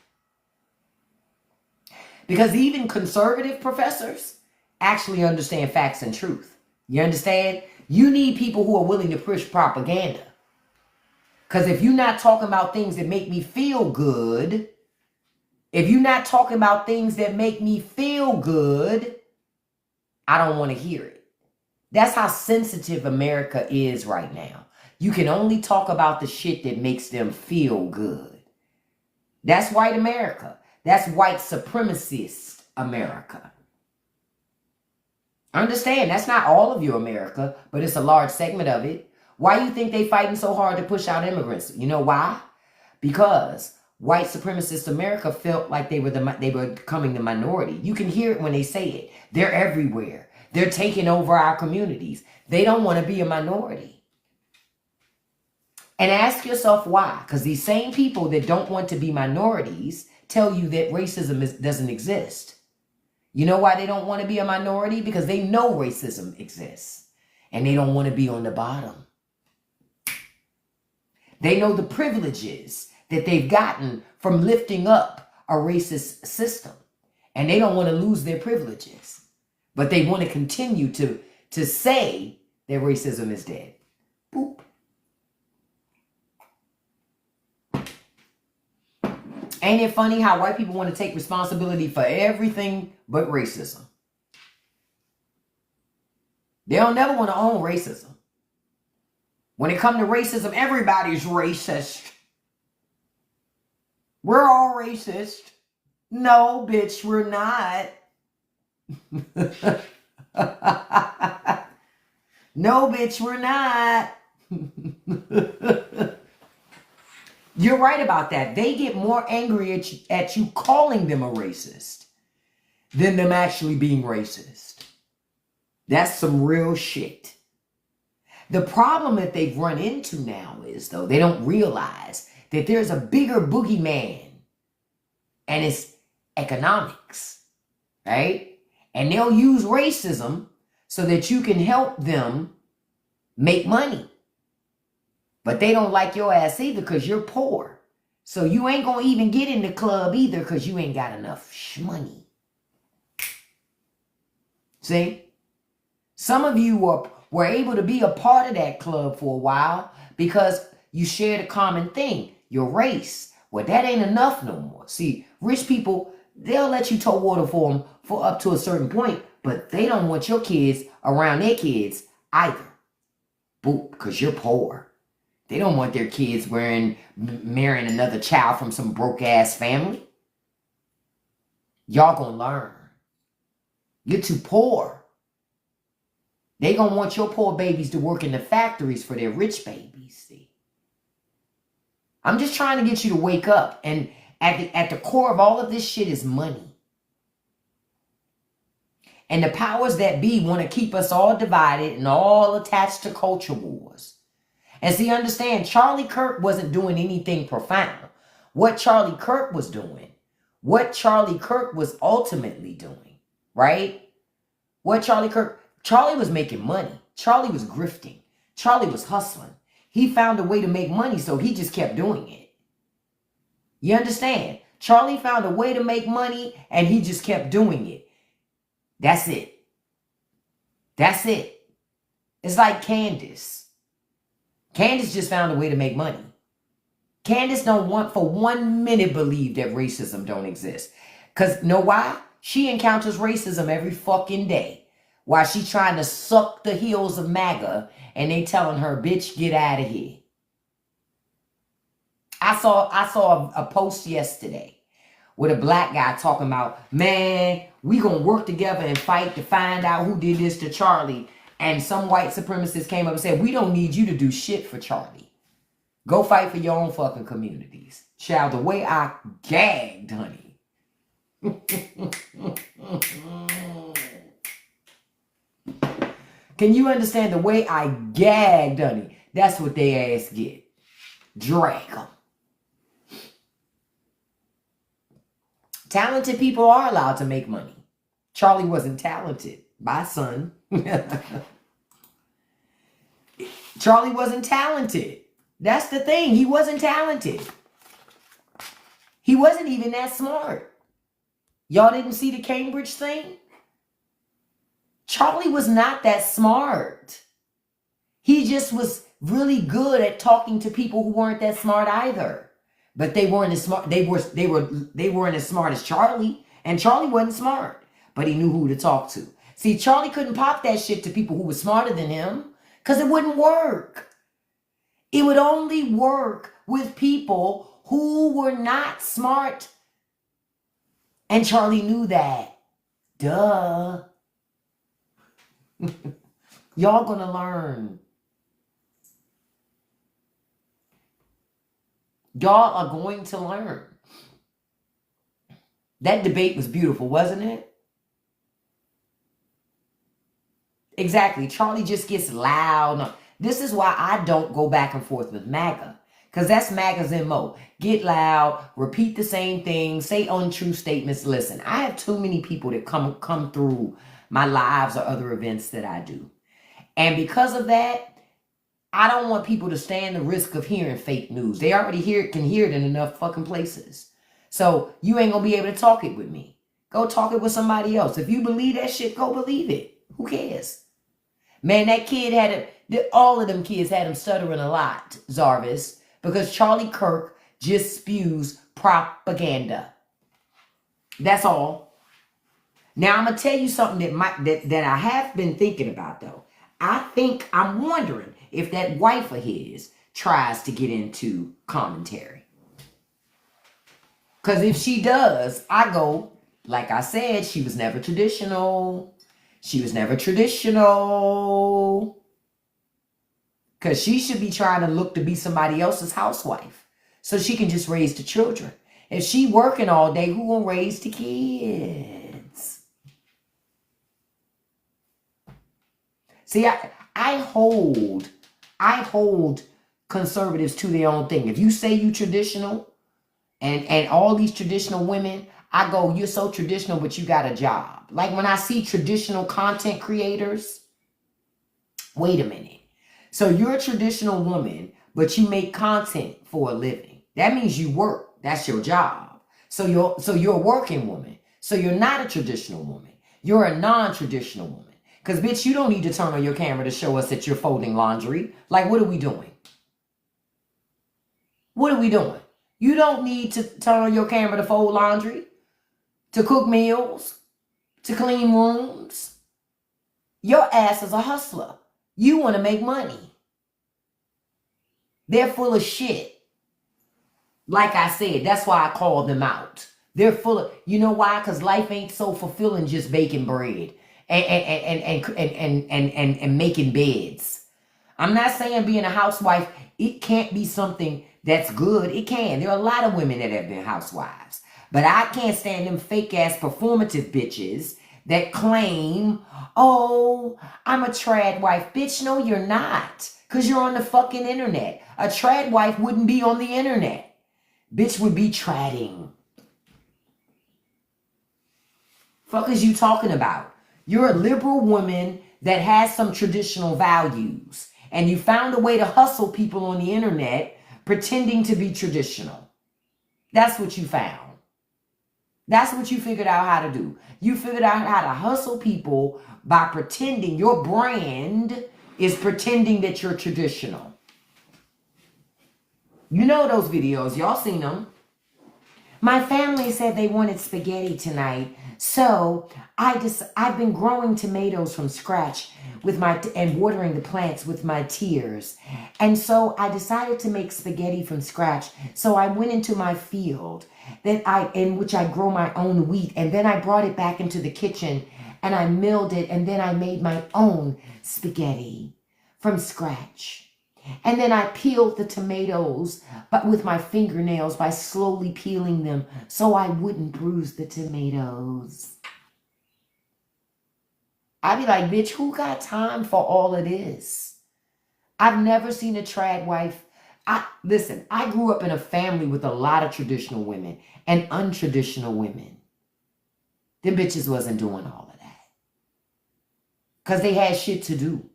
Because even conservative professors actually understand facts and truth. You understand? You need people who are willing to push propaganda. Because if you're not talking about things that make me feel good, if you're not talking about things that make me feel good, I don't want to hear it. That's how sensitive America is right now. You can only talk about the shit that makes them feel good. That's white America. That's white supremacist America. Understand, that's not all of your America, but it's a large segment of it. Why do you think they fighting so hard to push out immigrants? You know why? Because white supremacist America felt like they were becoming the minority. You can hear it when they say it. They're everywhere. They're taking over our communities. They don't want to be a minority. And ask yourself why. Because these same people that don't want to be minorities tell you that racism doesn't exist. You know why they don't want to be a minority? Because they know racism exists. And they don't want to be on the bottom. They know the privileges that they've gotten from lifting up a racist system. And they don't want to lose their privileges. But they want to continue to say that racism is dead. Boop. Ain't it funny how white people want to take responsibility for everything but racism? They don't never want to own racism. When it comes to racism, everybody's racist. We're all racist. No, bitch, we're not. No, bitch, we're not. You're right about that. They get more angry at you calling them a racist than them actually being racist. That's some real shit. The problem that they've run into now is, though, they don't realize that there's a bigger boogeyman. And economics, right? And they'll use racism so that you can help them make money. But they don't like your ass either because you're poor. So you ain't going to even get in the club either because you ain't got enough money. See? Some of you were able to be a part of that club for a while because you shared a common thing, your race. Well, that ain't enough no more. See, rich people, they'll let you tow water for them for up to a certain point, but they don't want your kids around their kids either. Boop, because you're poor. They don't want their kids marrying another child from some broke-ass family. Y'all gonna learn. You're too poor. They gonna want your poor babies to work in the factories for their rich babies, see? I'm just trying to get you to wake up. And at the core of all of this shit is money. And the powers that be want to keep us all divided and all attached to culture wars. And see, understand, Charlie Kirk wasn't doing anything profound. What Charlie Kirk was ultimately doing, right? Charlie was making money. Charlie was grifting. Charlie was hustling. He found a way to make money, so he just kept doing it. You understand? Charlie found a way to make money, and he just kept doing it. That's it. That's it. It's like Candace. Candace just found a way to make money. Candace don't want for 1 minute believe that racism don't exist. Because know why? She encounters racism every fucking day. While she's trying to suck the heels of MAGA and they telling her, bitch, get out of here. I saw a post yesterday with a black guy talking about, man, we gonna work together and fight to find out who did this to Charlie. And some white supremacists came up and said, we don't need you to do shit for Charlie. Go fight for your own fucking communities. Child, the way I gagged, honey. Can you understand the way I gagged, honey? That's what they ass get. Drag them. Talented people are allowed to make money. Charlie wasn't talented. Bye, son. Charlie wasn't talented. That's the thing. He wasn't talented. He wasn't even that smart. Y'all didn't see the Cambridge thing? Charlie was not that smart. He just was really good at talking to people who weren't that smart either. But they weren't as smart. They weren't as smart as Charlie. And Charlie wasn't smart. But he knew who to talk to. See, Charlie couldn't pop that shit to people who were smarter than him. Because it wouldn't work. It would only work with people who were not smart. And Charlie knew that. Duh. Y'all gonna learn. Y'all are going to learn. That debate was beautiful, wasn't it? Exactly. Charlie just gets loud. This is why I don't go back and forth with MAGA. Because that's MAGA's MO. Get loud, repeat the same thing, say untrue statements. Listen, I have too many people that come through my lives or other events that I do. And because of that, I don't want people to stand the risk of hearing fake news. They already can hear it in enough fucking places. So you ain't going to be able to talk it with me. Go talk it with somebody else. If you believe that shit, go believe it. Who cares? Man, that kid all of them kids had him stuttering a lot, Zarvis, because Charlie Kirk just spews propaganda. That's all. Now, I'm going to tell you something that I have been thinking about, though. I'm wondering if that wife of his tries to get into commentary. Because if she does, I go, like I said, she was never traditional. She was never traditional. Because she should be trying to look to be somebody else's housewife. So she can just raise the children. If she working all day, who gonna raise the kids? See, I hold conservatives to their own thing. If you say you traditional and all these traditional women, I go, you're so traditional, but you got a job. Like when I see traditional content creators, wait a minute. So you're a traditional woman, but you make content for a living. That means you work. That's your job. So you're a working woman. So you're not a traditional woman. You're a non-traditional woman. Because, bitch, you don't need to turn on your camera to show us that you're folding laundry. Like, what are we doing? What are we doing? You don't need to turn on your camera to fold laundry, to cook meals, to clean rooms. Your ass is a hustler. You want to make money. They're full of shit. Like I said, that's why I call them out. They're full of, you know why? Because life ain't so fulfilling just baking bread and making beds. I'm not saying being a housewife, it can't be something that's good. It can. There are a lot of women that have been housewives. But I can't stand them fake ass performative bitches that claim, oh, I'm a trad wife. Bitch, no, you're not. Because you're on the fucking internet. A trad wife wouldn't be on the internet. Bitch would be tradding. Fuck is you talking about? You're a liberal woman that has some traditional values. And you found a way to hustle people on the internet pretending to be traditional. That's what you found. That's what you figured out how to do. You figured out how to hustle people by pretending. Your brand is pretending that you're traditional. You know those videos. Y'all seen them. My family said they wanted spaghetti tonight. So I've been growing tomatoes from scratch and watering the plants with my tears. And so I decided to make spaghetti from scratch. So I went into my field in which I grow my own wheat. And then I brought it back into the kitchen and I milled it. And then I made my own spaghetti from scratch. And then I peeled the tomatoes but with my fingernails by slowly peeling them so I wouldn't bruise the tomatoes. I'd be like, bitch, who got time for all of this? I've never seen a trad wife. Listen, I grew up in a family with a lot of traditional women and untraditional women. Them bitches wasn't doing all of that. Because they had shit to do.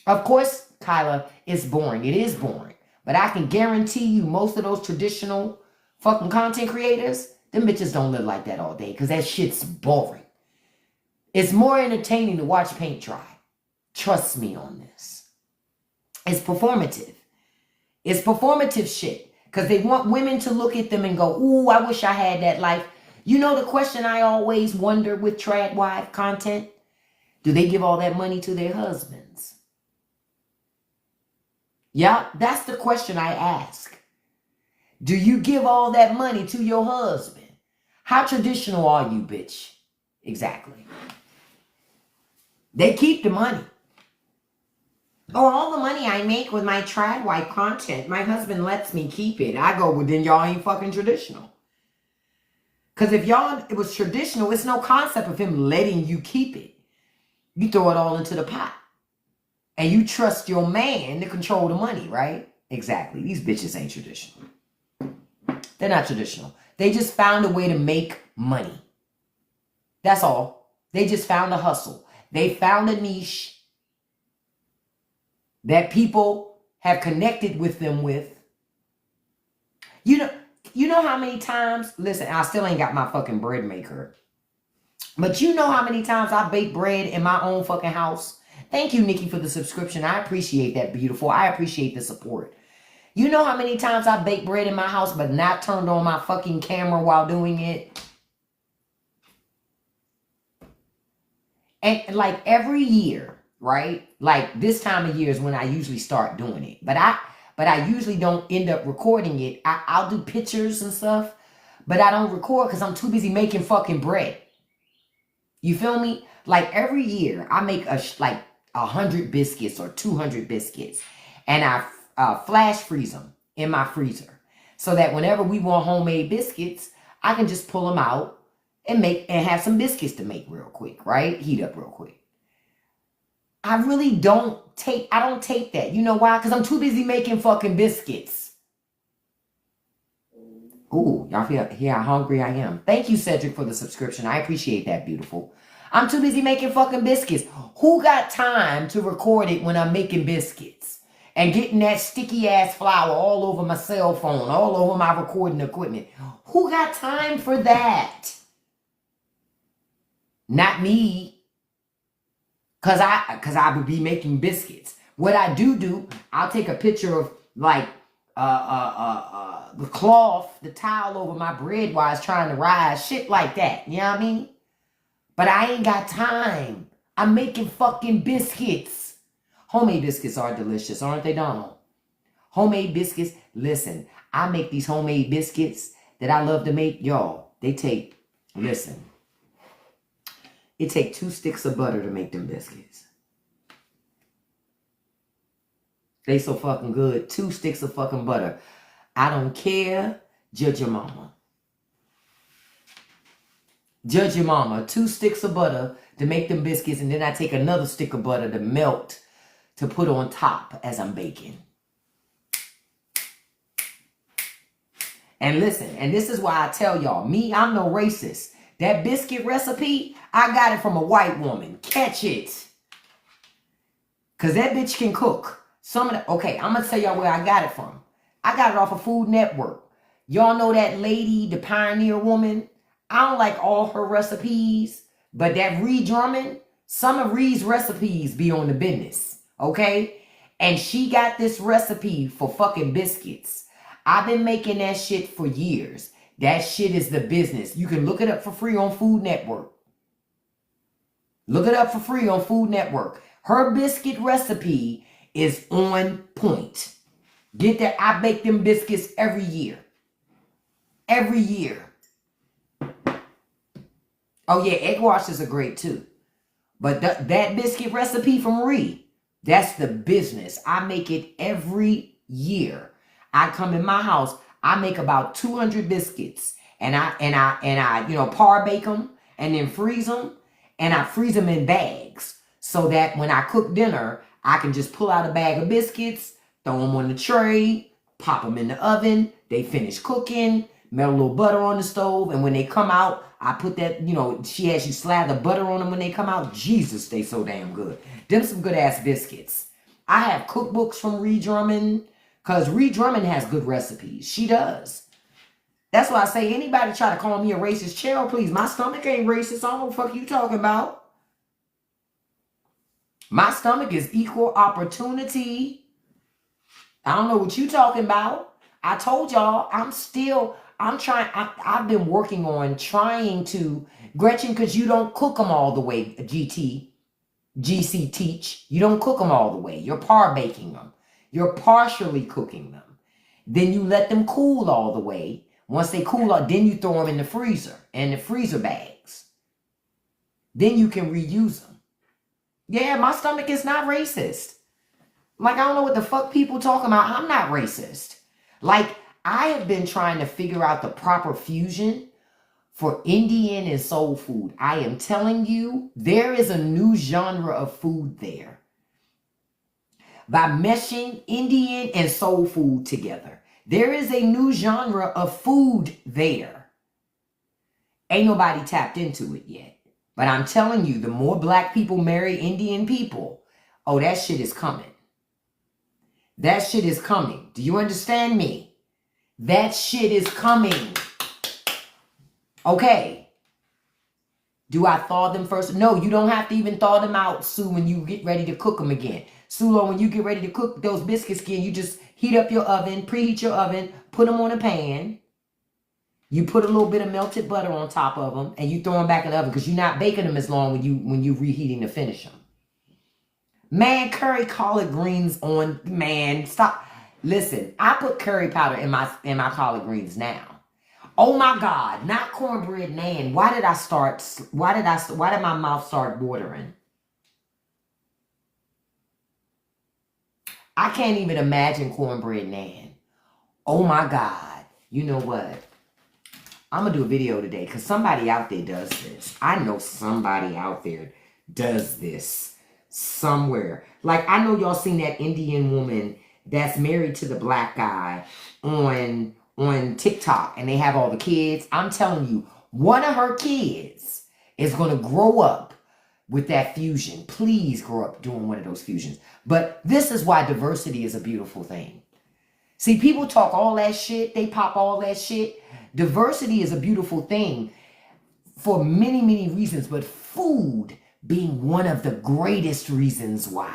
Of course, Kyla, it's boring. It is boring. But I can guarantee you most of those traditional fucking content creators, them bitches don't live like that all day because that shit's boring. It's more entertaining to watch paint dry. Trust me on this. It's performative. It's performative shit because they want women to look at them and go, ooh, I wish I had that life. You know the question I always wonder with trad wife content? Do they give all that money to their husbands? Yeah, that's the question I ask. Do you give all that money to your husband? How traditional are you, bitch? Exactly. They keep the money. Oh, all the money I make with my trad wife content, my husband lets me keep it. I go, well, then y'all ain't fucking traditional. Because if it was traditional, it's no concept of him letting you keep it. You throw it all into the pot. And you trust your man to control the money, right? Exactly. These bitches ain't traditional. They're not traditional. They just found a way to make money. That's all. They just found a hustle. They found a niche that people have connected with them with. You know how many times, listen, I still ain't got my fucking bread maker. But you know how many times I bake bread in my own fucking house? Thank you, Nikki, for the subscription. I appreciate that, beautiful. I appreciate the support. You know how many times I bake bread in my house but not turned on my fucking camera while doing it? And like every year, right? Like this time of year is when I usually start doing it. But I usually don't end up recording it. I'll do pictures and stuff, but I don't record because I'm too busy making fucking bread. You feel me? Like every year I make like 100 biscuits or 200 biscuits and I flash freeze them in my freezer so that whenever we want homemade biscuits, I can just pull them out and have some biscuits to make real quick, right? Heat up real quick. I don't take that. You know why? Because I'm too busy making fucking biscuits. Ooh, y'all hear how hungry I am. Thank you, Cedric, for the subscription. I appreciate that, beautiful. I'm too busy making fucking biscuits. Who got time to record it when I'm making biscuits? And getting that sticky ass flour all over my cell phone, all over my recording equipment. Who got time for that? Not me. Cause I would be making biscuits. What I do, I'll take a picture of like the cloth, the towel over my bread while I was trying to rise, shit like that. You know what I mean? But I ain't got time. I'm making fucking biscuits. Homemade biscuits are delicious, aren't they, Donald? Homemade biscuits. Listen, I make these homemade biscuits that I love to make. Y'all, they take, listen, it take 2 sticks of butter to make them biscuits. They so fucking good. 2 sticks of fucking butter. I don't care. Judge your mama. Judge your mama. 2 sticks of butter to make them biscuits, and then I take another stick of butter to melt to put on top as I'm baking. And listen, and this is why I tell y'all, me, I'm no racist. That biscuit recipe, I got it from a white woman. Catch it. Because that bitch can cook. Okay, I'm going to tell y'all where I got it from. I got it off of Food Network. Y'all know that lady, the pioneer woman? I don't like all her recipes, but that Ree Drummond, some of Ree's recipes be on the business, okay? And she got this recipe for fucking biscuits. I've been making that shit for years. That shit is the business. You can look it up for free on Food Network. Look it up for free on Food Network. Her biscuit recipe is on point. Get that. I bake them biscuits every year. Every year. Oh yeah, egg washes are great too. But that biscuit recipe from Ree, that's the business. I make it every year. I come in my house, I make about 200 biscuits, and I par bake them and then freeze them, and I freeze them in bags so that when I cook dinner, I can just pull out a bag of biscuits, throw them on the tray, pop them in the oven. They finish cooking, melt a little butter on the stove, and when they come out, I put that, she has you slather butter on them when they come out. Jesus, they so damn good. Them some good ass biscuits. I have cookbooks from Ree Drummond. Because Ree Drummond has good recipes. She does. That's why I say anybody try to call me a racist, chill, please. My stomach ain't racist. I don't know what the fuck you talking about. My stomach is equal opportunity. I don't know what you talking about. I told y'all I've been working on trying to, Gretchen, because you don't cook them all the way, GC teach. You don't cook them all the way. You're par baking them. You're partially cooking them. Then you let them cool all the way. Once they cool out, then you throw them in the freezer, and the freezer bags. Then you can reuse them. Yeah, my stomach is not racist. Like, I don't know what the fuck people talking about. I'm not racist. Like, I have been trying to figure out the proper fusion for Indian and soul food. I am telling you, there is a new genre of food there. By meshing Indian and soul food together. There is a new genre of food there. Ain't nobody tapped into it yet. But I'm telling you, the more black people marry Indian people, oh, that shit is coming. That shit is coming. Do you understand me? That shit is coming. Okay. Do I thaw them first? No, you don't have to even thaw them out, Sue, when you get ready to cook them again. Sulo, when you get ready to cook those biscuits again, you just heat up your oven, preheat your oven, put them on a pan. You put a little bit of melted butter on top of them, and you throw them back in the oven because you're not baking them as long when you reheating to finish them. Man, curry collard greens on, man, stop. Listen, I put curry powder in my collard greens now. Oh my God, not cornbread nan. Why did my mouth start watering? I can't even imagine cornbread nan. Oh my God. You know what? I'm going to do a video today because somebody out there does this. I know somebody out there does this somewhere. Like, I know y'all seen that Indian woman that's married to the black guy on on TikTok and they have all the kids. I'm telling you, one of her kids is going to grow up with that fusion. Please grow up doing one of those fusions. But this is why diversity is a beautiful thing. See, people talk all that shit. They pop all that shit. Diversity is a beautiful thing for many, many reasons, but food being one of the greatest reasons why.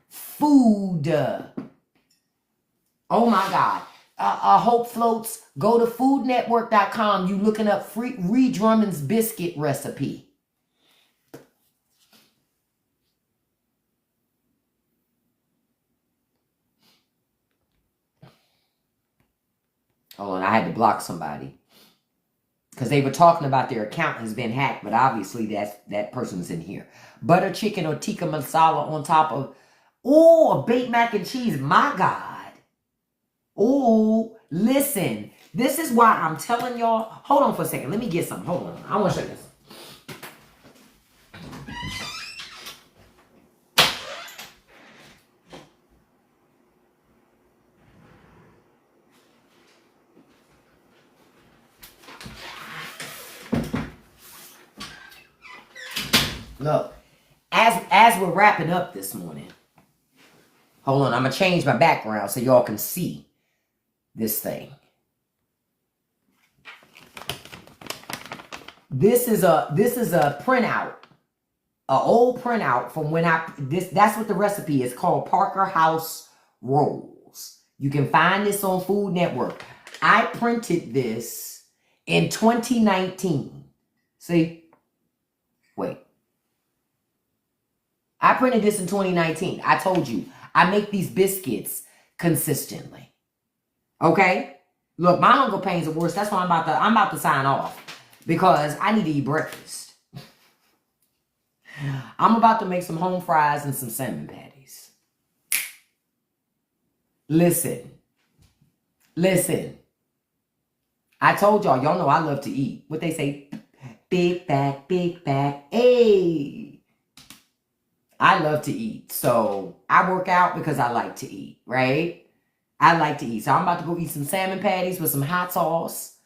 Food. Oh my God. Hope floats. Go to foodnetwork.com. You looking up Ree Drummond's biscuit recipe. Hold on, I had to block somebody. Because they were talking about their account has been hacked, but obviously that person's in here. Butter chicken or tikka masala on top of, a baked mac and cheese. My God. Oh, listen. This is why I'm telling y'all. Hold on for a second. Let me get some. Hold on. I want to show you this. Look, as we're wrapping up this morning, hold on, I'm gonna change my background so y'all can see this thing. This is a printout, an old printout from when that's what the recipe is called, Parker House Rolls. You can find this on Food Network. I printed this in 2019. See? Wait. I printed this in 2019. I told you, I make these biscuits consistently. Okay? Look, my hunger pains are worse. That's why I'm about to sign off. Because I need to eat breakfast. I'm about to make some home fries and some salmon patties. Listen. I told y'all know I love to eat. What they say, big back, hey. I love to eat. So I work out because I like to eat, right? I like to eat. So I'm about to go eat some salmon patties with some hot sauce.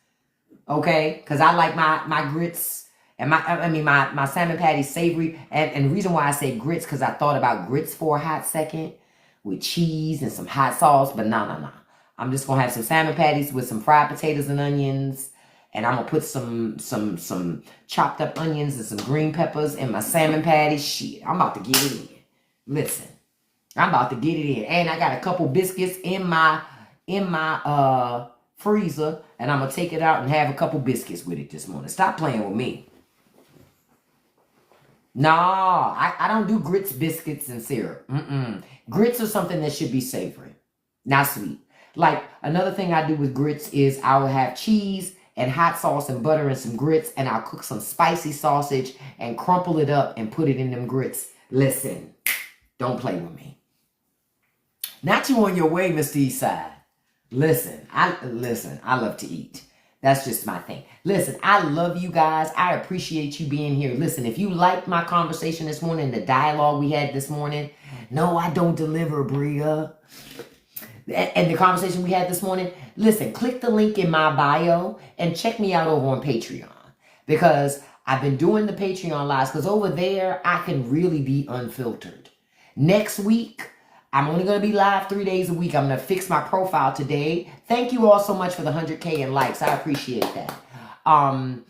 Okay? Because I like my grits and my salmon patties savory. And the reason why I say grits, because I thought about grits for a hot second with cheese and some hot sauce. But no. I'm just going to have some salmon patties with some fried potatoes and onions. And I'm going to put some chopped up onions and some green peppers in my salmon patty. Shit, I'm about to get it in. Listen, I'm about to get it in. And I got a couple biscuits in my freezer. And I'm going to take it out and have a couple biscuits with it this morning. Stop playing with me. No, I don't do grits, biscuits, and syrup. Grits are something that should be savory, not sweet. Like, another thing I do with grits is I will have cheese and hot sauce and butter and some grits, and I'll cook some spicy sausage and crumple it up and put it in them grits. Listen, don't play with me. Not you on your way, Mr. Eastside. Listen, I love to eat. That's just my thing. Listen, I love you guys. I appreciate you being here. Listen, if you liked my conversation this morning, the dialogue we had this morning, no, I don't deliver, Bria. And the conversation we had this morning, listen, click the link in my bio and check me out over on Patreon. Because I've been doing the Patreon lives, because over there, I can really be unfiltered. Next week, I'm only going to be live 3 days a week. I'm going to fix my profile today. Thank you all so much for the 100K and likes. I appreciate that. I'll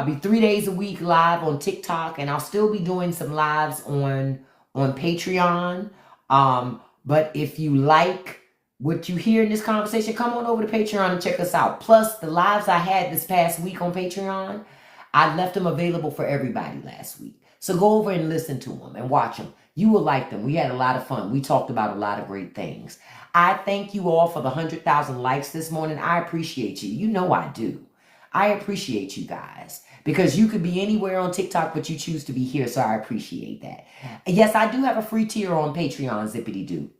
be 3 days a week live on TikTok, and I'll still be doing some lives on Patreon. But if you like what you hear in this conversation, come on over to Patreon and check us out. Plus, the lives I had this past week on Patreon, I left them available for everybody last week. So go over and listen to them and watch them. You will like them. We had a lot of fun. We talked about a lot of great things. I thank you all for the 100,000 likes this morning. I appreciate you. You know I do. I appreciate you guys. Because you could be anywhere on TikTok, but you choose to be here, so I appreciate that. Yes, I do have a free tier on Patreon, zippity-doo.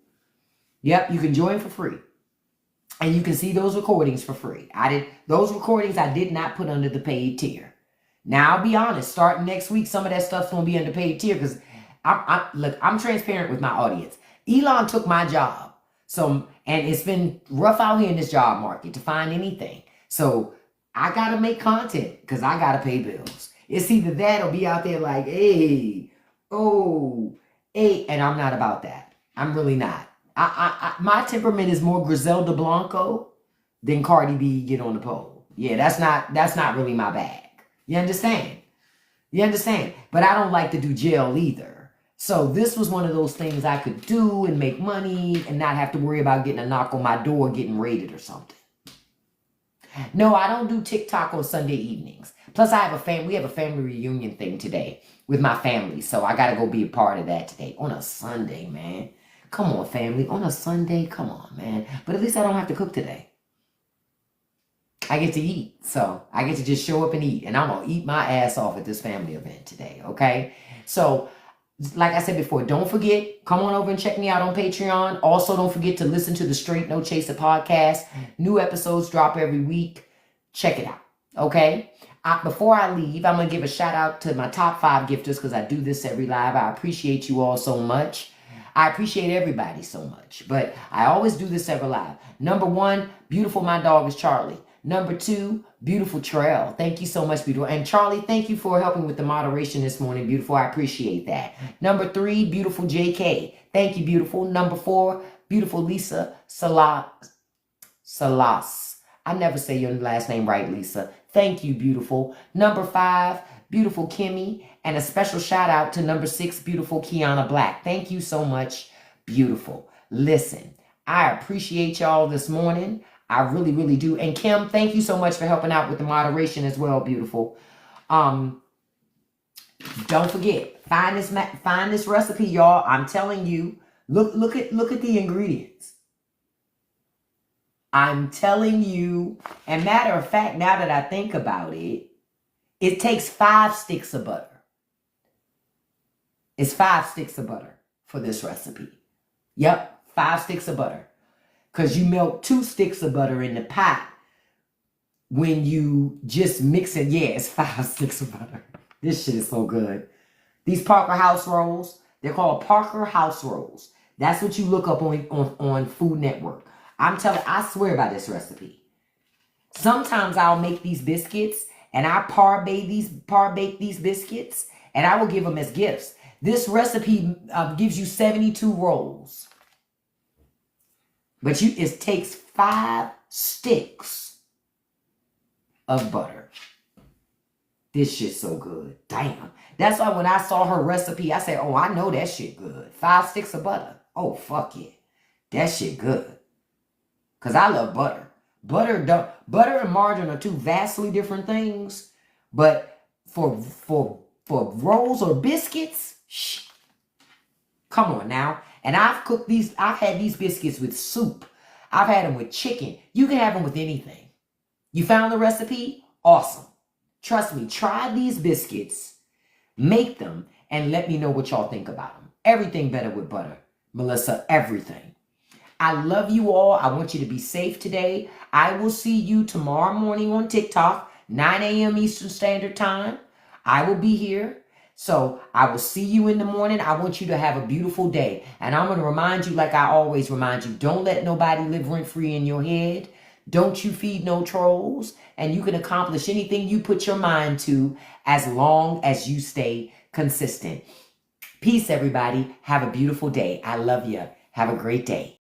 Yep, you can join for free. And you can see those recordings for free. Those recordings I did not put under the paid tier. Now, I'll be honest, starting next week, some of that stuff's going to be under paid tier because look, I'm transparent with my audience. Elon took my job. So And it's been rough out here in this job market to find anything. So I got to make content because I got to pay bills. It's either that or be out there like, hey, oh, hey. And I'm not about that. I'm really not. My temperament is more Griselda Blanco than Cardi B get on the pole. Yeah, that's not really my bag. You understand? You understand? But I don't like to do jail either. So this was one of those things I could do and make money and not have to worry about getting a knock on my door, getting raided or something. No, I don't do TikTok on Sunday evenings. Plus, we have a family reunion thing today with my family. So I got to go be a part of that today on a Sunday, man. Come on, family. On a Sunday, come on, man. But at least I don't have to cook today. I get to eat. So I get to just show up and eat. And I'm going to eat my ass off at this family event today, okay? So, like I said before, don't forget, come on over and check me out on Patreon. Also, don't forget to listen to the Straight No Chaser podcast. New episodes drop every week. Check it out, okay? Before I leave, I'm going to give a shout out to my top 5 gifters because I do this every live. I appreciate you all so much. I appreciate everybody so much, but I always do this every live. Number 1, beautiful my dog is Charlie. Number 2, beautiful Trail. Thank you so much, beautiful. And Charlie, thank you for helping with the moderation this morning, beautiful. I appreciate that. Number 3, beautiful JK. Thank you, beautiful. Number 4, beautiful Lisa Salas. I never say your last name right, Lisa. Thank you, beautiful. Number 5, beautiful Kimmy. And a special shout out to number 6, beautiful Kiana Black. Thank you so much, beautiful. Listen, I appreciate y'all this morning. I really, really do. And Kim, thank you so much for helping out with the moderation as well, beautiful. Don't forget, find this recipe, y'all. I'm telling you, look at the ingredients. I'm telling you, and matter of fact, now that I think about it, it takes 5 sticks of butter. It's 5 sticks of butter for this recipe. Yep, 5 sticks of butter. Because you melt 2 sticks of butter in the pot when you just mix it. Yeah, it's 5 sticks of butter. This shit is so good. These Parker House rolls, they're called Parker House rolls. That's what you look up on Food Network. I swear by this recipe. Sometimes I'll make these biscuits and I par-bake these biscuits and I will give them as gifts. This recipe gives you 72 rolls. But it takes 5 sticks of butter. This shit's so good. Damn. That's why when I saw her recipe, I said, oh, I know that shit good. 5 sticks of butter. Oh, fuck yeah. That shit good. Because I love butter. Butter and margarine are 2 vastly different things. But for rolls or biscuits, shh. Come on now. And I've had these biscuits with soup. I've had them with chicken. You can have them with anything. You found the recipe? Awesome. Trust me, try these biscuits, make them, and let me know what y'all think about them. Everything better with butter. Melissa, everything. I love you all. I want you to be safe today. I will see you tomorrow morning on TikTok, 9 a.m. Eastern Standard Time. I will be here. So I will see you in the morning. I want you to have a beautiful day. And I'm going to remind you, like I always remind you, don't let nobody live rent-free in your head. Don't you feed no trolls. And you can accomplish anything you put your mind to as long as you stay consistent. Peace, everybody. Have a beautiful day. I love you. Have a great day.